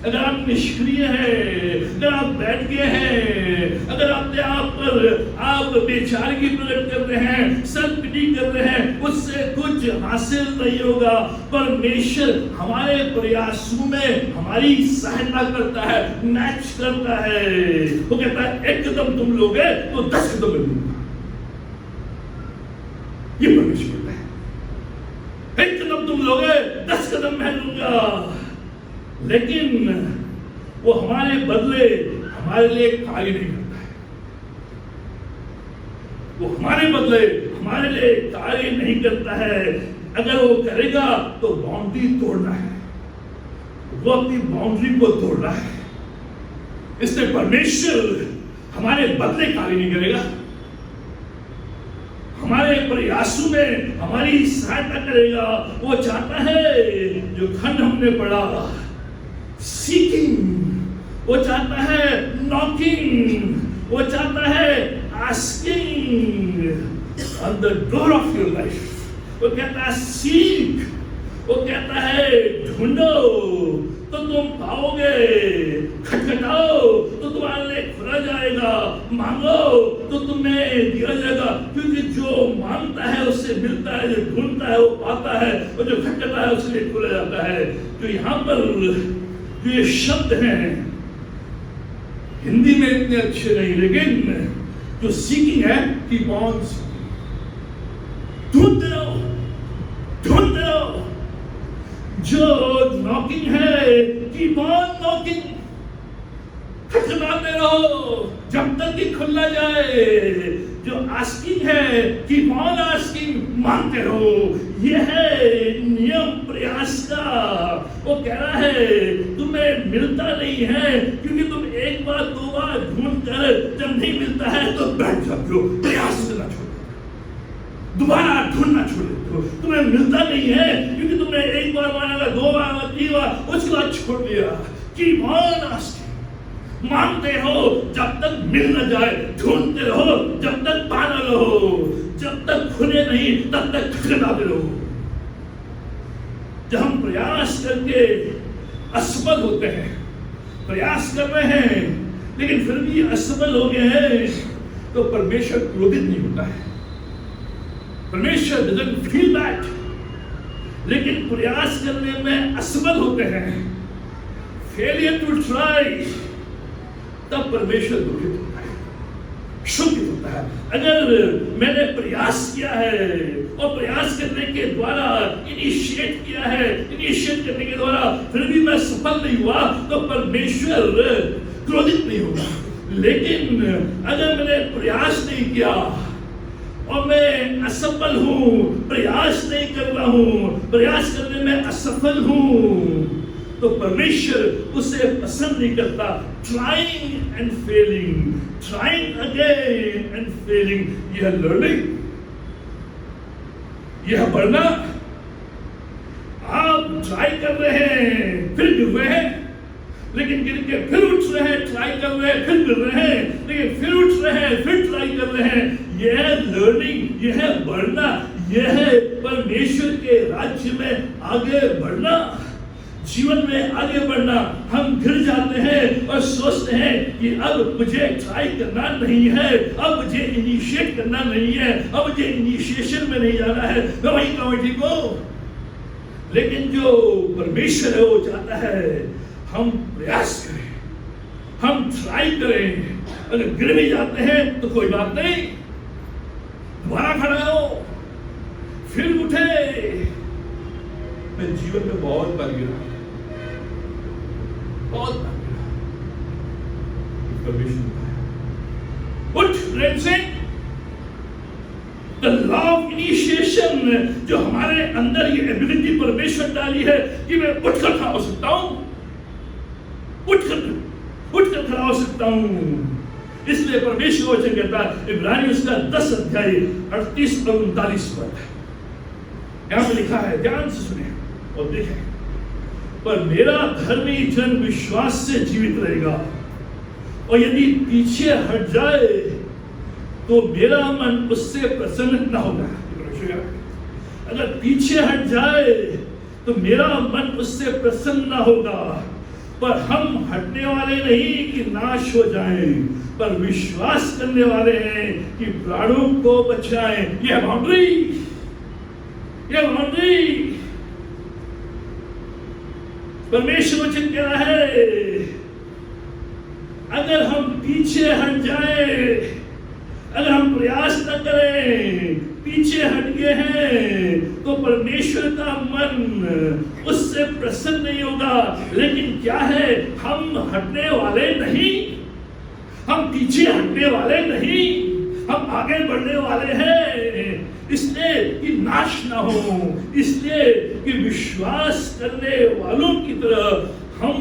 अगर आप निष्क्रिय हैं, अगर आप बैठ गए हैं, अगर अपने आप पर आप बेचारगी प्रकट कर रहे हैं, सेल्फ पिटी कर रहे हैं, उससे कुछ हासिल नहीं होगा। परमेश्वर हमारे प्रयासों में हमारी सहायता करता है, मैच करता है। वो कहता है 1 कदम तुम लोगे तो 10 कदम मैं लूंगा। ये परमेश्वर है। 1 कदम तुम लोगे 10 कदम मैं लूंगा। लेकिन वो हमारे बदले हमारे लिए कार्य नहीं करता है। वो हमारे बदले हमारे लिए कार्य नहीं करता है। अगर वो करेगा तो बाउंड्री तोड़ना है, वो अपनी बाउंड्री को तोड़ रहा है। इसलिए परमेश्वर हमारे बदले कार्य नहीं करेगा, हमारे प्रयासों में हमारी सहायता करेगा। वो चाहता है जो खंड हमने पढ़ा, सीकिंग, वो चाहता है नॉकिंग, वो चाहता है asking on the door of your life. वो कहता है सीक, वो कहता है ढूंढो तो तुम पाओगे, खटखटाओ तो तुम्हारे लिए खुला जाएगा, मांगो तो तुम्हें दिया जाएगा। क्योंकि जो मांगता है उससे मिलता है, जो ढूंढता है वो पाता है, और जो खटखटाता है उसके लिए खुला जाता है। तो यहाँ पर जो ये शब्द हैं हिंदी में इतने अच्छे नहीं, लेकिन जो सीकिंग है कि कौन ढूंढते रहो, ढूंढते रहो। जो नॉकिंग है कीप ऑन नॉकिंग, खटखटाते रहो जब तक कि खुला जाए। जो आस्किंग है कि कौन आस्किंग मांगते रहो, ये है नियम प्रयास का। वो कह रहा है तुम्हें मिलता नहीं है क्योंकि तुम एक बार दो बार ढूंढ कर जब नहीं मिलता है तो बैठ जाते हो, प्रयास करना छोड़, दोबारा ढूंढना छोड़ देते हो। तुम्हें मिलता नहीं है क्योंकि तुमने एक बार मांगा, दो बार, तीन बार, उसके बाद छोड़ दिया। कि कौन आस्किंग मांगते हो जब तक मिल न जाए, ढूंढते रहो जब तक पा न रहो, जब तक खुले नहीं तब तक खटखटाते रहो। जब हम प्रयास करके असफल होते हैं, प्रयास कर रहे हैं लेकिन फिर भी असफल हो गए हैं, तो परमेश्वर क्रोधित नहीं होता है, परमेश्वर doesn't feel bad। लेकिन प्रयास करने में असफल होते हैं, फेलियर टू ट्राई, तब परमेश्वर दुखित होता है, शोकित होता है। अगर मैंने प्रयास किया है और प्रयास करने के द्वारा इनिशिएट किया है, इनिशिएट करने के द्वारा फिर भी मैं सफल नहीं हुआ, तो परमेश्वर क्रोधित नहीं होगा। लेकिन अगर मैंने प्रयास नहीं किया और मैं असफल हूं, प्रयास नहीं कर रहा हूं, प्रयास करने में असफल हूं, तो परमेश्वर उसे पसंद नहीं करता। Trying and failing, trying again and failing, यह लर्निंग, यह बढ़ना। आप ट्राई कर रहे हैं, फिर गिर रहे हैं, लेकिन गिर के फिर उठ रहे हैं, ट्राई कर रहे हैं, फिर गिर रहे हैं, लेकिन फिर उठ रहे हैं, फिर ट्राई कर रहे हैं। यह लर्निंग, यह बढ़ना, यह परमेश्वर के राज्य में आगे बढ़ना, जीवन में आगे बढ़ना। हम गिर जाते हैं और सोचते हैं कि अब मुझे ट्राई करना नहीं है, अब मुझे इनिशिएट करना नहीं है, अब मुझे इनिशिएशन में नहीं जाना है, मैं वही कमेटी को। लेकिन जो परमेश्वर है वो चाहता है हम प्रयास करें, हम ट्राई करें। अगर गिर भी जाते हैं तो कोई बात नहीं, दोबारा खड़ा हो, फिर उठे। मैं जीवन में बहुत बार गिरा, बहुत बार गिरा, उठ प्रेम से। The law of initiation, जो हमारे अंदर ये एबिलिटी परमेश्वर डाली है कि मैं उठकर खड़ा हो सकता हूं, उठकर खड़ा हो सकता हूं। इसलिए परमेश्वर वचन कहता है इब्रानियों उसका 10 अध्याय 38 और 39 पद, यहां पे लिखा है, ध्यान से सुने और देखें। पर मेरा धर्मी जन विश्वास से जीवित रहेगा, और यदि पीछे हट जाए तो मेरा मन उससे प्रसन्न न होगा। अगर पीछे हट जाए तो मेरा मन उससे प्रसन्न न होगा। पर हम हटने वाले नहीं कि नाश हो जाएं, पर विश्वास करने वाले हैं कि प्राणों को बचाएं। यह बाउंड्री, यह बाउंड्री परमेश्वर वचन कह रहा है। अगर हम पीछे हट जाए, अगर हम प्रयास न करें, पीछे हट गए हैं, तो परमेश्वर का मन उससे प्रसन्न नहीं होगा। लेकिन क्या है, हम हटने वाले नहीं, हम पीछे हटने वाले नहीं, हम आगे बढ़ने वाले हैं। इसलिए कि नाश ना हो, इसलिए कि विश्वास करने वालों की तरह हम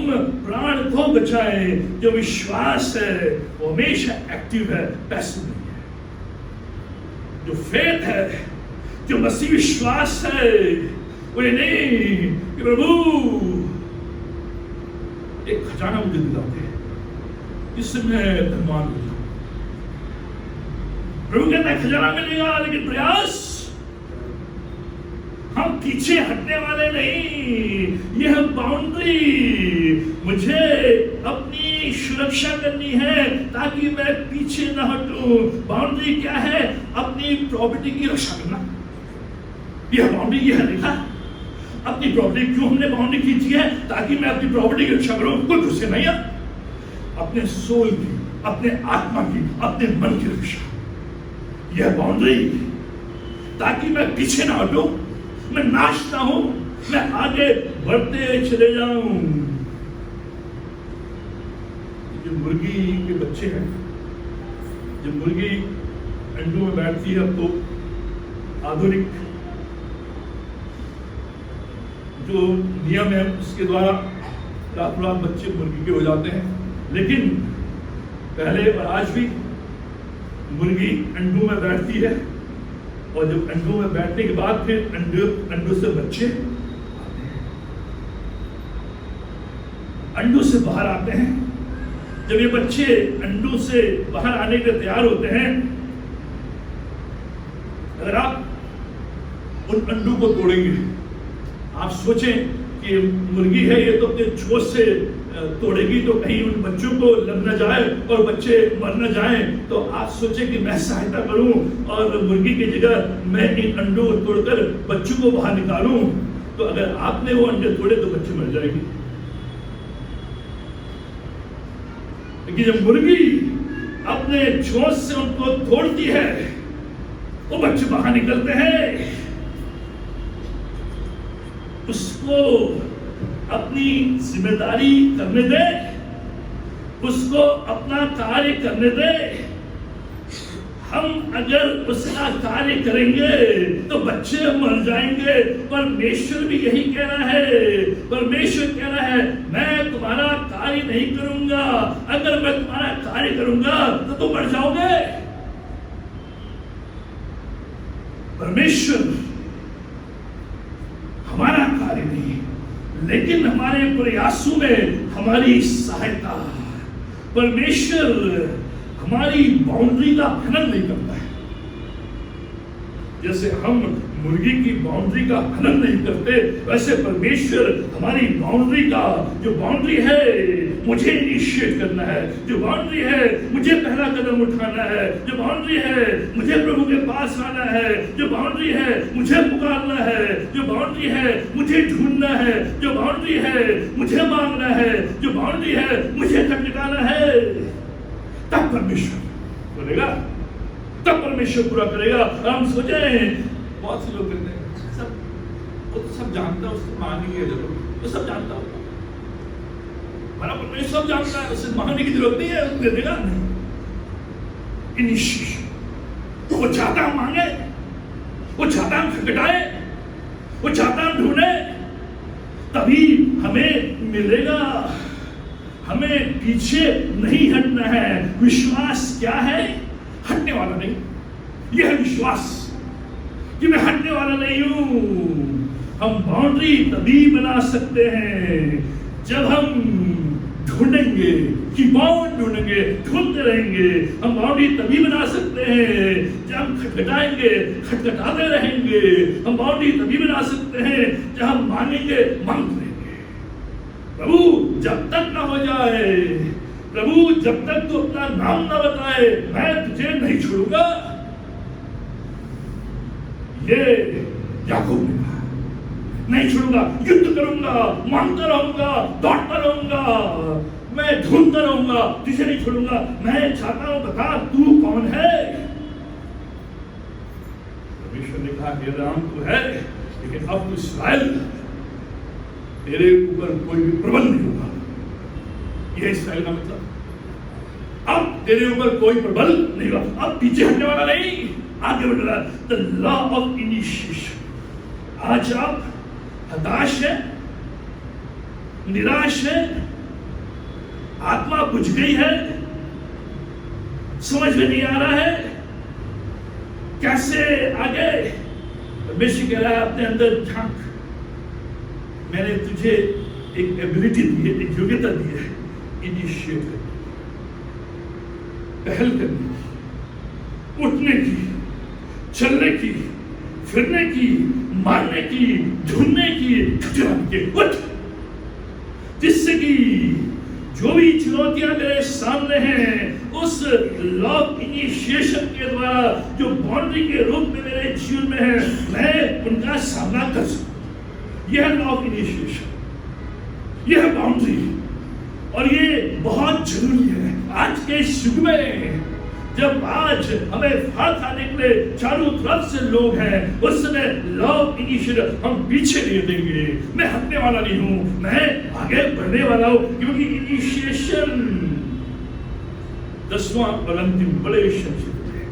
प्राण को बचाएं। जो विश्वास है वो हमेशा एक्टिव है, पैसिव नहीं है। जो फेथ है, जो मसीह विश्वास है, वो ये नहीं कि प्रभु एक खजाना मुझे दिलाते हैं जिससे मैं धनवान हो जाऊं। प्रभु कहता है खजाना मिलेगा, लेकिन प्रयास। हम पीछे हटने वाले नहीं। यह बाउंड्री मुझे अपनी सुरक्षा करनी है ताकि मैं पीछे न हटूं। बाउंड्री क्या है? अपनी प्रॉपर्टी की रक्षा करना। यह बाउंड्री यह लिखा। अपनी प्रॉपर्टी क्यों हमने बाउंड्री खींची है? ताकि मैं अपनी प्रॉपर्टी की रक्षा करूं, कोई घुसे नहीं। अपने सोल की, अपने आत्मा की, अपने मन की रक्षा। यह बाउंड्री ताकि मैं पीछे ना हटूं, मैं नाश ना हूं, मैं आगे बढ़ते चले जाऊं। जो मुर्गी के बच्चे हैं, जब मुर्गी अंडों में बैठती है, अब तो आधुनिक जो नियम है उसके द्वारा रात रात बच्चे मुर्गी के हो जाते हैं। लेकिन पहले और आज भी मुर्गी अंडों में बैठती है, और जब अंडों में बैठने के बाद फिर अंडों से बच्चे आते हैं, अंडों से बाहर आते हैं। जब ये बच्चे अंडों से बाहर आने के तैयार होते हैं, अगर आप उन अंडों को तोड़ेंगे, आप सोचें कि मुर्गी है ये तो अपने चोंच से तोड़ेगी तो कहीं उन बच्चों को लग न जाए और बच्चे मर न जाएं, तो आप सोचें कि मैं सहायता करूं और मुर्गी की जगह मैं इन अंडों को तोड़कर बच्चों को बाहर निकालूं, तो अगर आपने वो अंडे तोड़े तो बच्चे मर जाएंगे। लेकिन जब मुर्गी अपने चोंच से उनको तोड़ती है, वो बच्चे बाहर निकलते हैं, उसको अपनी जिम्मेदारी करने दे, उसको अपना कार्य करने दे। हम अगर उसका कार्य करेंगे तो बच्चे मर जाएंगे। परमेश्वर भी यही कह रहा है, परमेश्वर कह रहा है मैं तुम्हारा कार्य नहीं करूंगा, अगर मैं तुम्हारा कार्य करूंगा तो तुम मर जाओगे। परमेश्वर हमारा कार्य नहीं, लेकिन हमारे प्रयासों में हमारी सहायता। परमेश्वर हमारी बाउंड्री का खनन नहीं करता है, जैसे हम मुर्गी की बाउंड्री का खनन नहीं करते, वैसे परमेश्वर हमारी बाउंड्री का, जो बाउंड्री है मुझे इनिशिएट करना है, जो बाउंड्री है मुझे पहला कदम उठाना है, जो बाउंड्री है मुझे प्रभु के पास आना है, जो बाउंड्री है मुझे पुकारना है, जो बाउंड्री है मुझे ढूंढना है, जो बाउंड्री है मुझे मांगना है, जो बाउंड्री है मुझे खटखटाना है, तब परमेश्वर बोलेगा, तब परमेश्वर पूरा करेगा। हम सोचे बहुत से लोग कहते हैं सब वो तो सब जानता है, उससे मांगने की जरूरत, वो सब जानता होगा, हमारा परमेश्वर सब जानता है, उससे मांगने की जरूरत नहीं है, उसको देगा नहीं। इनिशिएशन वो चाहता हम मांगे, वो चाहता हम खटखटाए, वो चाहता हम ढूंढे, तभी हमें मिलेगा। हमें पीछे नहीं हटना है। विश्वास क्या है? हटने वाला नहीं। यह है विश्वास कि मैं हटने वाला नहीं हूं। हम बाउंड्री तभी बना सकते हैं जब हम ढूंढेंगे, कि बाउंड ढूंढेंगे, ढूंढते रहेंगे। हम बाउंड्री तभी बना सकते हैं जब हम खटखटाएंगे, खटखटाते रहेंगे। हम बाउंड्री तभी बना सकते हैं जब हम मांगेंगे, मांगते रहेंगे। प्रभु जब तक ना हो जाए, प्रभु जब तक तू अपना नाम ना बताए, मैं तुझे नहीं छोड़ूंगा। ये याकूब ने कहा, नहीं छोड़ूंगा, युद्ध करूंगा, मांगता रहूंगा, दौड़ता रहूंगा, मैं ढूंढता रहूंगा, तुझे नहीं छोड़ूंगा। मैं चाहता हूं बता तू कौन है। परमेश्वर ने कहा हे राम तू है, लेकिन अब तू इस्राएल, तेरे ऊपर कोई भी प्रबल नहीं होगा। यह इस्राएल का मतलब, अब तेरे ऊपर कोई प्रबल नहीं होगा। अब पीछे हटने वाला नहीं, आगे बढ़ रहा। The law of initiation. आज आप हताश है, निराश है, आत्मा बुझ गई है, समझ में नहीं आ रहा है कैसे आगे। परमेश्वर कह रहा है अपने अंदर झांक, मैंने तुझे एक एबिलिटी दी है, एक योग्यता दी है, इनिशिएट करने, पहल करने की, उठने की, चलने की, फिरने की, मारने की, ढूंढने की, खटखटाने की। उठ, जिससे कि जो भी चुनौतियां मेरे सामने हैं, उस लॉ ऑफ इनिशिएशन के द्वारा जो बाउंड्री के रूप में मेरे जीवन में है, मैं उनका सामना कर सकूं। यह लॉ ऑफ इनिशिएशन, यह बाउंड्री, और ये बहुत जरूरी है आज के युग में। जब आज हमें फाड़ खाने के लिए चारों तरफ से लोग हैं, उस समय लॉ ऑफ इनिशिएशन हम पीछे नहीं देंगे। मैं हटने वाला नहीं हूं, मैं आगे बढ़ने वाला हूं, क्योंकि इनिशिएशन 10वां और अंतिम बड़े संक्षिप्त है।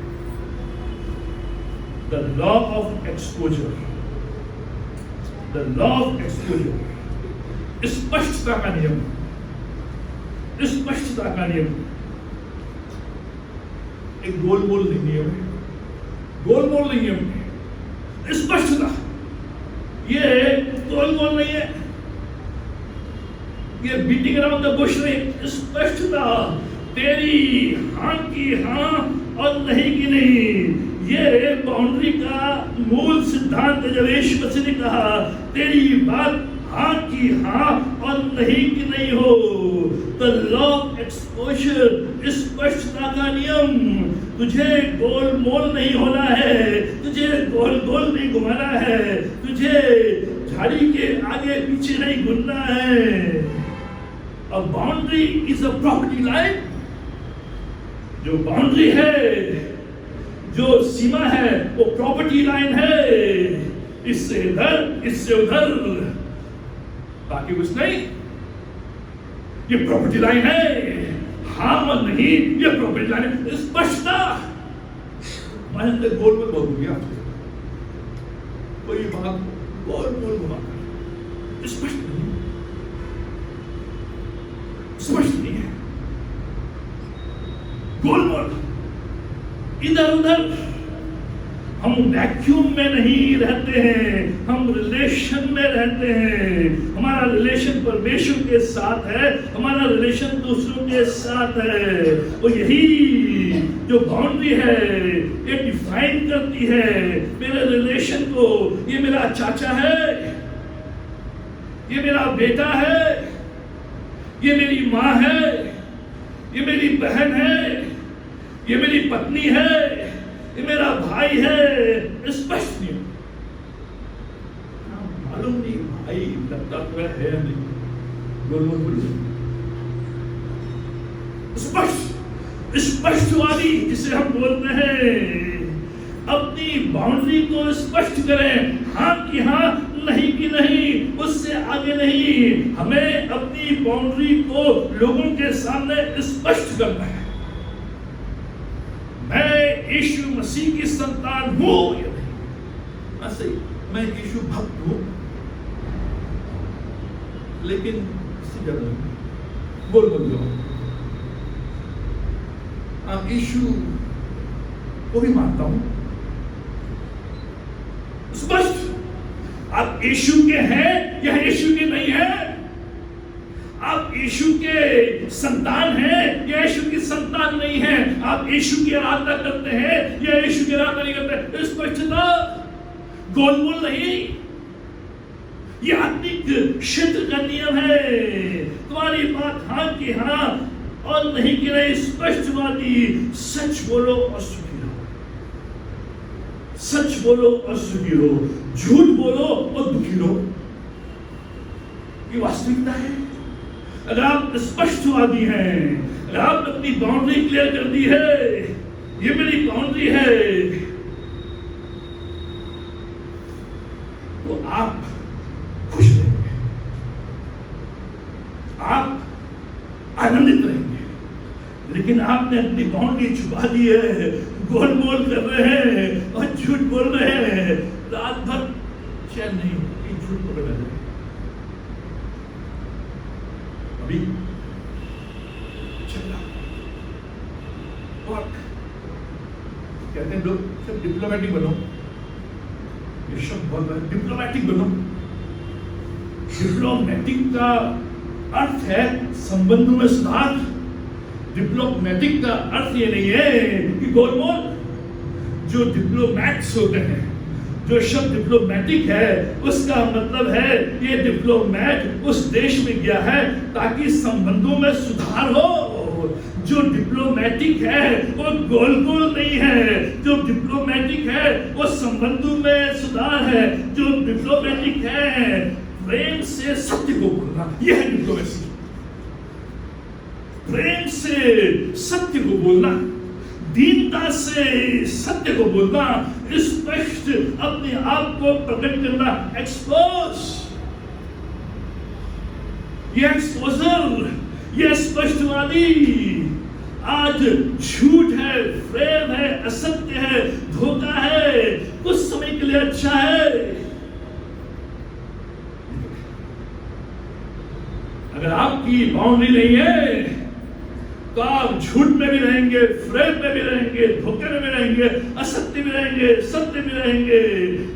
The law of exposure, the law of exposure, स्पष्टता का नियम, स्पष्टता का नियम। एक गोलमोल नहीं नियम है, गोलमोल नहीं नियम है, स्पष्टता। ये गोलमोल नहीं है, ये बीटिंग अराउंड द बुश नहीं, स्पष्टता। तेरी हाँ की हाँ और नहीं की नहीं, ये बाउंड्री का मूल सिद्धांत। जब यीशु मसीह ने कहा तेरी बात हाँ की हाँ और नहीं की नहीं हो, द लॉ ऑफ एक्सपोजर, स्पष्टता का नियम। तुझे गोल मोल नहीं होना है, तुझे गोल गोल नहीं घुमाना है, तुझे झाड़ी के आगे पीछे नहीं घूमना है। A boundary is a property line. जो बाउंड्री है, जो सीमा है, वो प्रॉपर्टी लाइन है। इससे इधर, इससे उधर, बाकी कुछ नहीं। ये प्रॉपर्टी लाइन है, हाँ और नहीं, ये प्रॉपर्टी लाइन है। स्पष्टता। मैं अंदर गोल गोल बोल गया, कोई बात गोल गोल घुमा, स्पष्ट नहीं, स्पष्ट नहीं है, गोल गोल इधर उधर। हम वैक्यूम में नहीं रहते हैं, हम रिलेशन में रहते हैं। हमारा रिलेशन परमेश्वर के साथ है, हमारा रिलेशन दूसरों के साथ है। और यही जो बाउंड्री है, ये डिफाइन करती है मेरे रिलेशन को। ये मेरा चाचा है, ये मेरा बेटा है, ये मेरी माँ है, ये मेरी बहन है, ये मेरी पत्नी है, ये मेरा भाई है। स्पष्ट नहीं, मालूम नहीं भाई लगता तो है नहीं, गोलमोल बोलिए। स्पष्ट, स्पष्टवादी जिसे हम बोलते हैं, अपनी बाउंड्री को स्पष्ट करें। हाँ की हाँ, नहीं की नहीं, उससे आगे नहीं। हमें अपनी बाउंड्री को लोगों के सामने स्पष्ट करना है। मैं यीशु मसीह की संतान हूं या नहीं, ऐसे मैं यीशु भक्त हूं, लेकिन किसी जगह बोल बोल दो यीशु को भी मानता हूं। स्पष्ट। आप यीशु के हैं या यीशु के नहीं है? आप यीशु के संतान हैं या यीशु की संतान नहीं है? आप यीशु की आराधना करते हैं या यीशु की आराधना नहीं करते? स्पष्टता, गोलमोल नहीं। ये आत्मिक क्षेत्र का नियम है। तुम्हारी बात हाँ की हाँ और नहीं की नहीं। स्पष्टवादी, सच बोलो और सुखी रहो, सच बोलो और सुखी रहो, झूठ बोलो और दुखी रहो। ये वास्तविकता है। अगर आप स्पष्टवादी हैं, अगर आपने अपनी बाउंड्री क्लियर कर दी है, ये मेरी बाउंड्री है, तो आप खुश रहेंगे, आप आनंदित रहेंगे। लेकिन आपने अपनी बाउंड्री छुपा दी है, गोलमोल कर रहे हैं और झूठ बोल रहे हैं, रात भर चैन नहीं, झूठ बोल रहे हैं। अभी चला और कहते हैं लोग सब डिप्लोमेटिक बनो, ये शब्द बहुत है, डिप्लोमेटिक बनो। डिप्लोमेटिक का अर्थ है संबंधों में सुधार। डिप्लोमेटिक का अर्थ ये नहीं है कि गोलमोल। जो डिप्लोमैट्स होते हैं, जो शब्द डिप्लोमेटिक है, उसका मतलब है ये डिप्लोमेट उस देश में गया है ताकि संबंधों में सुधार हो। जो डिप्लोमेटिक है वो गोल गोल नहीं है। जो डिप्लोमेटिक है वो संबंधों में सुधार है। जो डिप्लोमेटिक है प्रेम से सत्य को बोलना, यह है डिप्लोमेसी। प्रेम से सत्य को बोलना, दीनता से सत्य को बोलना, स्पष्ट अपने आप को प्रकट करना, एक्सपोज। ये एक्सपोजर, ये स्पष्टवादी। आज झूठ है, फ्रेम है, असत्य है, धोखा है, कुछ लिए अच्छा है। अगर आपकी बाउंड्री नहीं है तो आप झूठ में भी रहेंगे, फ्रेब में भी रहेंगे, धोखे में भी रहेंगे, असत्य में रहेंगे, सत्य में रहेंगे।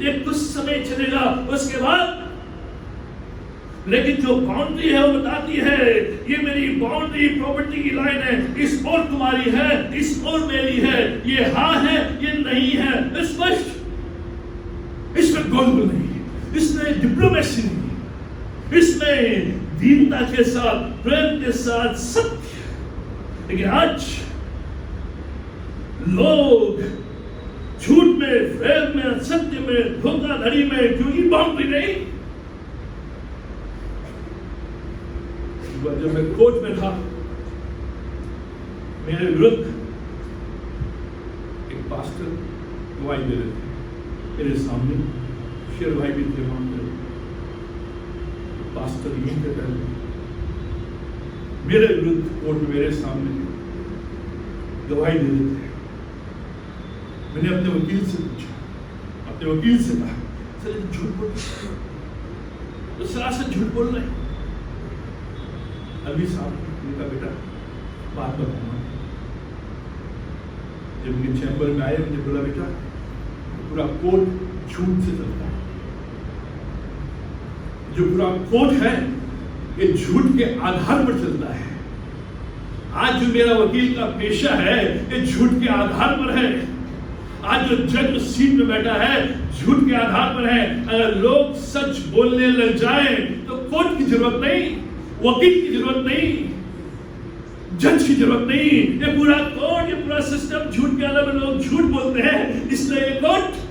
ये कुछ समय चलेगा, उसके बाद लेकिन जो बाउंड्री है वो बताती है ये मेरी बाउंड्री प्रॉपर्टी की लाइन है, इस ओर तुम्हारी है, इस ओर मेरी है, ये हाँ है, ये नहीं है, स्पष्ट। इसमें गोलगोल नहीं, इसमें डिप्लोमेसी नहीं, इसमें दीनता के साथ, प्रेम के साथ सत्य। लेकिन आज लोग झूठ में, फ्रेब में, सत्य में, धोखाधड़ी में, क्योंकि बाउंड्री नहीं। जब मैं कोर्ट में था, मेरे विरुद्ध एक पास्टर गवाही दे रहे थे मेरे सामने, शेर भाई भी थे वहां पर। पास्टर यहीं पे पहले मेरे विरुद्ध कोर्ट में मेरे सामने गवाही दे रहे थे। मैंने अपने वकील से पूछा, अपने वकील से कहा, सर ये झूठ बोल रहे, तो सरासर झूठ बोल रहे। अभी साहब ने कहा बेटा बात बताऊंगा। जब उनके चैम्बर में आए, मुझे बोला बेटा पूरा कोर्ट झूठ से चलता है, जो पूरा कोर्ट है ये झूठ के आधार पर चलता है। आज जो मेरा वकील का पेशा है ये झूठ के आधार पर है। आज जो जज सीट में बैठा है झूठ के आधार पर है। अगर लोग सच बोलने लग जाएं तो कोर्ट की जरूरत नहीं, वकील की जरूरत नहीं, जज की जरूरत नहीं। ये पूरा कोर्ट, ये पूरा सिस्टम झूठ के आधार पर लोग झूठ बोलते हैं, इसलिए ये कोर्ट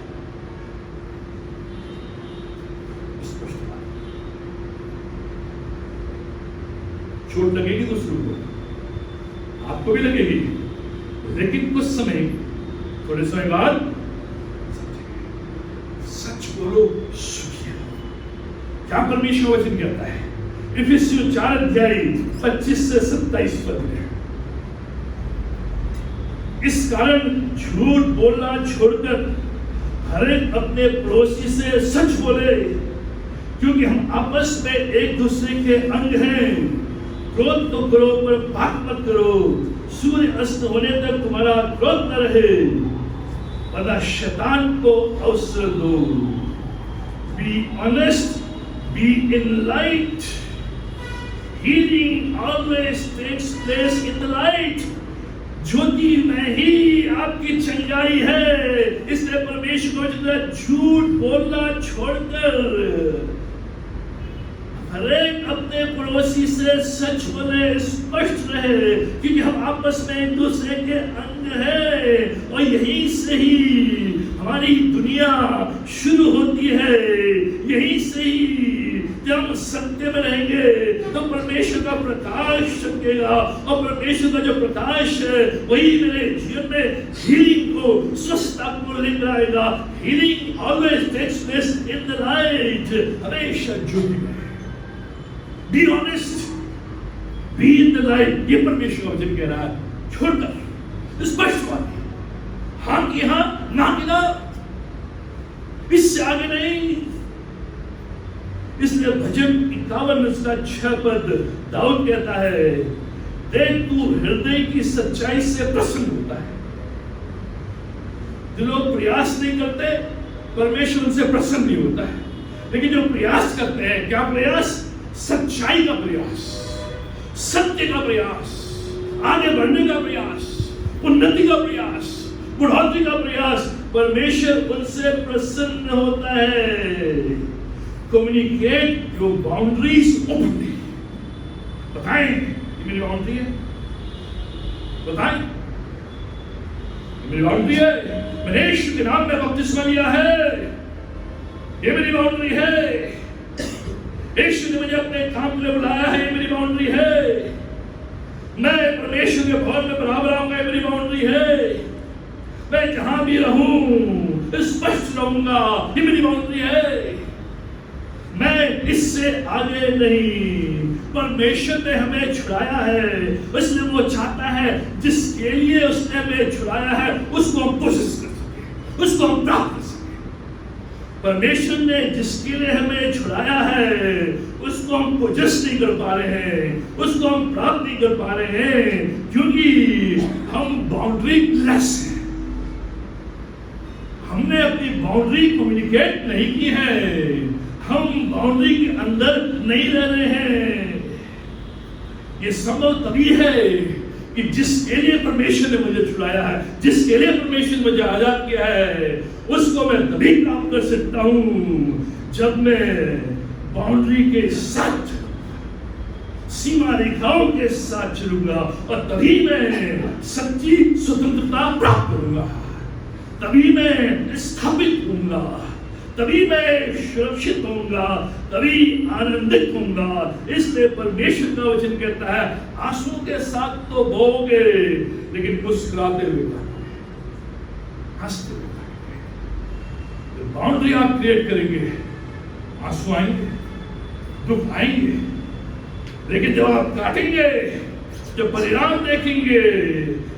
चोट लगेगी दूसरों को, आपको भी लगेगी, लेकिन कुछ समय, थोड़े समय बाद सच बोलो, सुखी हो। क्या परमेश्वर वचन कहता है इफिसियों 4 अध्याय 25 से 27 पद में, इस कारण झूठ बोलना छोड़कर हर एक अपने पड़ोसी से सच बोले, क्योंकि हम आपस में एक दूसरे के अंग हैं। क्रोध तो करो पर पाप मत करो, सूर्य अस्त होने तक तुम्हारा क्रोध न रहे, वरना शैतान को अवसर दो। Be honest, be in light, healing always takes place in the light. ज्योति में ही आपकी चंगाई है, इसलिए परमेश्वर को झूठ बोलना छोड़कर हर एक अपने पड़ोसी से सच बोले, स्पष्ट रहे, क्योंकि हम आपस में एक दूसरे के अंग हैं और यहीं से ही हमारी दुनिया शुरू होती है। यहीं से ही जब हम सत्य में रहेंगे तो परमेश्वर का प्रकाश चमकेगा, और परमेश्वर का जो प्रकाश है वही मेरे जीवन में हीलिंग को, स्वस्थता को लेकर आएगा। Healing always takes place in the light, हमेशा ज्योति में। Be honest, be in the light, ये परमेश्वर वचन कह रहा है। छोड़कर स्पष्ट बात, हाँ की हाँ, ना की ना, इससे आगे नहीं। इसलिए भजन 51:6 पद दाऊद कहता है, देख तू हृदय की सच्चाई से प्रसन्न होता है। जो लोग प्रयास नहीं करते परमेश्वर उनसे प्रसन्न नहीं होता है, लेकिन जो प्रयास करते हैं, क्या प्रयास? सच्चाई का प्रयास, सत्य का प्रयास, आगे बढ़ने का प्रयास, उन्नति का प्रयास, बढ़ोतरी का प्रयास, परमेश्वर उनसे प्रसन्न होता है। Communicate your boundaries openly. बताएं ये मेरी बाउंड्री है, बताएं ये मेरी बाउंड्री है, मैंने यीशु के नाम में बपतिस्मा लिया है, ये मेरी बाउंड्री है। यीशु ने मुझे अपने काम के लिए बुलाया है, ये मेरी बाउंड्री है। मैं परमेश्वर के भवन में बराबर आऊंगा, ये मेरी बाउंड्री है। मैं जहां भी रहूं स्पष्ट रहूंगा, ये मेरी बाउंड्री है। मैं इससे आगे नहीं। परमेश्वर ने हमें छुड़ाया है, इसलिए वो चाहता है जिसके लिए उसने हमें छुड़ाया है उसको हम कोशिश कर सके, उसको हम प्राप्त कर सके। परमेश्वर ने जिसके लिए हमें छुड़ाया है उसको हम पोजेस नहीं कर पा रहे हैं, उसको हम प्राप्त नहीं कर पा रहे हैं, क्योंकि हम बाउंड्री लेस हैं। हमने अपनी बाउंड्री कम्युनिकेट नहीं की है, हम बाउंड्री के अंदर नहीं रह रहे हैं। ये संभव तभी है कि जिसके लिए परमेश्वर ने मुझे छुड़ाया है, जिसके लिए परमेश्वर ने मुझे आजाद किया है, उसको मैं तभी प्राप्त कर सकता हूं जब मैं बाउंड्री के साथ, सीमा रेखाओं के साथ चलूंगा, और तभी मैं सच्ची स्वतंत्रता प्राप्त करूंगा, तभी मैं स्थापित होऊंगा, तभी मैं सुरक्षित होऊंगा, तभी आनंदित होऊंगा। इसलिए परमेश्वर का वचन कहता है आंसू के साथ तो बोओगे लेकिन मुस्कुराते हुए काटोगे, हंसते हुए काटोगे। बाउंड्री आप क्रिएट करेंगे, आंसू आएंगे, दुख आएंगे, लेकिन जब आप काटेंगे, जब परिणाम देखेंगे,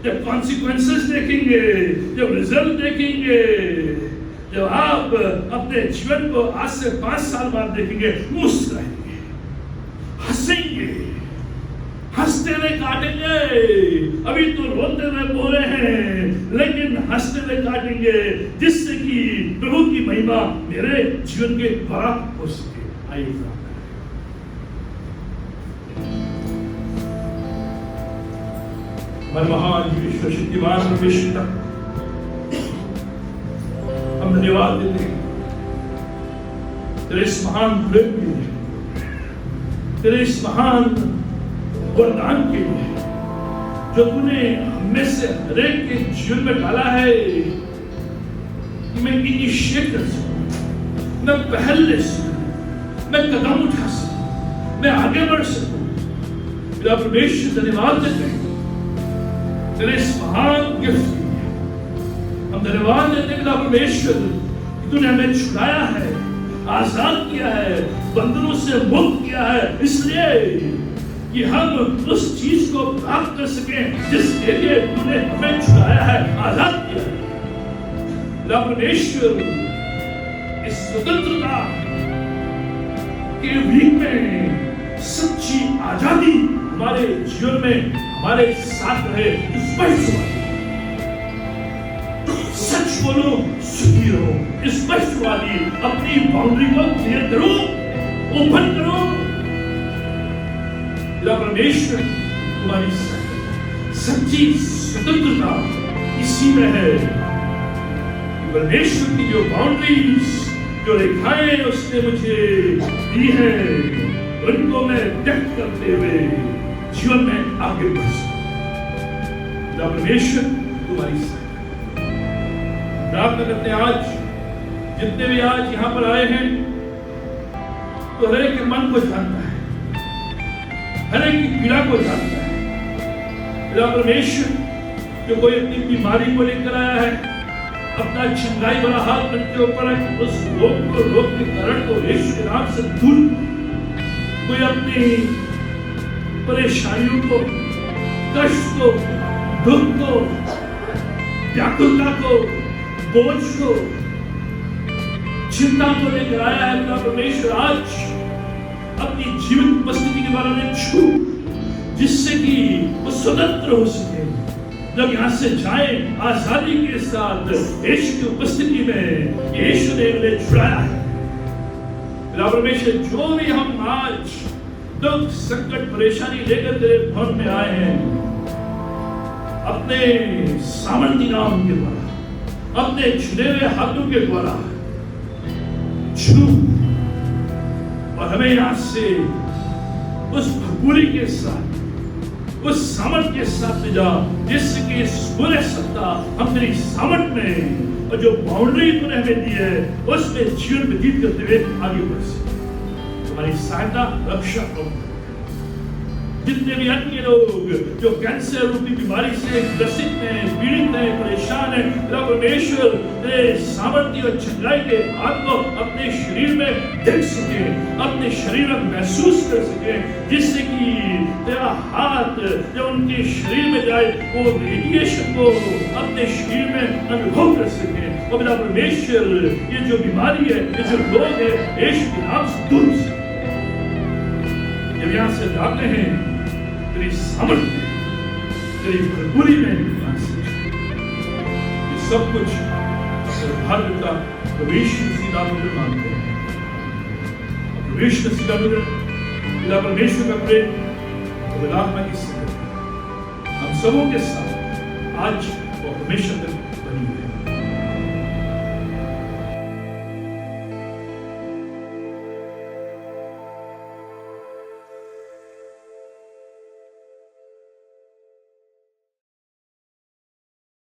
जब कॉन्सिक्वेंसेस देखेंगे, जब रिजल्ट देखेंगे, जब आप अपने जीवन को आज से 5 साल बाद देखेंगे, मुस्कुराएंगे, हंसेंगे, हंसते हुए काटेंगे। अभी तो रोते हुए बोले हैं, लेकिन हंसते हुए काटेंगे, जिससे कि प्रभु की महिमा मेरे जीवन के द्वारा हो सके। आइए हमारे महान विश्व शक्तिमान परमेश्वर, हम धन्यवाद देते हैं तेरे इस महान प्रेम के लिए, तेरे इस महान वरदान के लिए जो तूने हमें से हरेक के जीवन में डाला है कि मैं इनिशिएट कर सकूं, मैं पहल ले सकूं, मैं कदम उठा सकूं, मैं आगे बढ़ सकूं। मेरा परमेश्वर धन्यवाद देते हैं तेरे इस महान गिफ्ट के लिए। हम धन्यवाद देते हैं परमेश्वर कि तूने हमें छुड़ाया है, आजाद किया है, बंधनों से मुक्त किया है, इसलिए कि हम उस चीज को प्राप्त कर सकें जिसके लिए तूने हमें छुड़ाया है, आजाद किया है। परमेश्वर इस स्वतंत्रता के वीक में सच्ची आजादी हमारे जीवन में हमारे साथ रहे। सच बोलो, सुखी रहो, स्पष्टवादी, अपनी बाउंड्री को क्लियर करो, ओपन करो। परमेश्वर तुम्हारी सच्ची स्वतंत्रता इसी में है। परमेश्वर की जो बाउंड्रीज, जो रेखाएं उसने मुझे दी है, उनको मैं व्यक्त करते हुए जीवन में आगे बढ़ सकूं। परमेश्वर तुम्हारी प्रार्थना करते हैं। आज जितने भी आज यहाँ पर आए हैं, तो हर एक के मन को जानता है, हर एक की पीड़ा को जानता है। परमेश्वर जो कोई अपनी बीमारी को लेकर आया है, अपना चिंगाई वाला हाथ उनके ऊपर है, उस रोग के कारण को यीशु के नाम से दूर। कोई अपनी परेशानियों को, कष्ट को, दुख को, व्याकुलता को, बोझ को, चिंता को लेकर आया है, परमेश्वर आज अपनी जीवन उपस्थिति के बारे में छू, जिससे कि वो स्वतंत्र हो सके। जब यहाँ से जाए आजादी के साथ यीशु की उपस्थिति में, यीशु ने उन्हें छुड़ाया है। परमेश्वर जो भी हम आज दुख, संकट, परेशानी लेकर तेरे भवन में आए हैं, अपने सामर्थी नाम के द्वारा, अपने छुए हुए हाथों के द्वारा छू, और हमें यहाँ से उस भरपूरी के साथ, उस सामर्थ के साथ ले जा, जिससे कि इस पूरे सप्ताह हम तेरी सामर्थ में, और जो बाउंड्री तूने हमें दी है, उसमें जीवन व्यतीत करते हुए आगे बढ़ सके। तुम्हारी सहायता, रक्षा करो। जितने भी अन्य लोग जो कैंसर रूपी बीमारी से ग्रसित हैं, पीड़ित हैं, परेशान हैं, परमेश्वर तेरे सामर्थ्य और चंगाई के हाथ को अपने शरीर में देख सके, अपने शरीर में महसूस कर सके, जिससे कि तेरा हाथ जब उनके शरीर में जाए, वो रेडिएशन को अपने शरीर में अनुभव कर सके। और पिता परमेश्वर ये जो बीमारी है, ये जो रोग है, यीशु के नाम से दूर से जब यहाँ से जाते हैं तेरी सामर्थ्य, तेरी भरपूरी में यहाँ से ये सब कुछ सर्वभाग्यता प्रवेश सीधा मुझे मानते हैं। प्रवेश सीधा मुझे पिता परमेश्वर का प्रेम और विलापना की हम सबों के साथ आज और हमेशा तक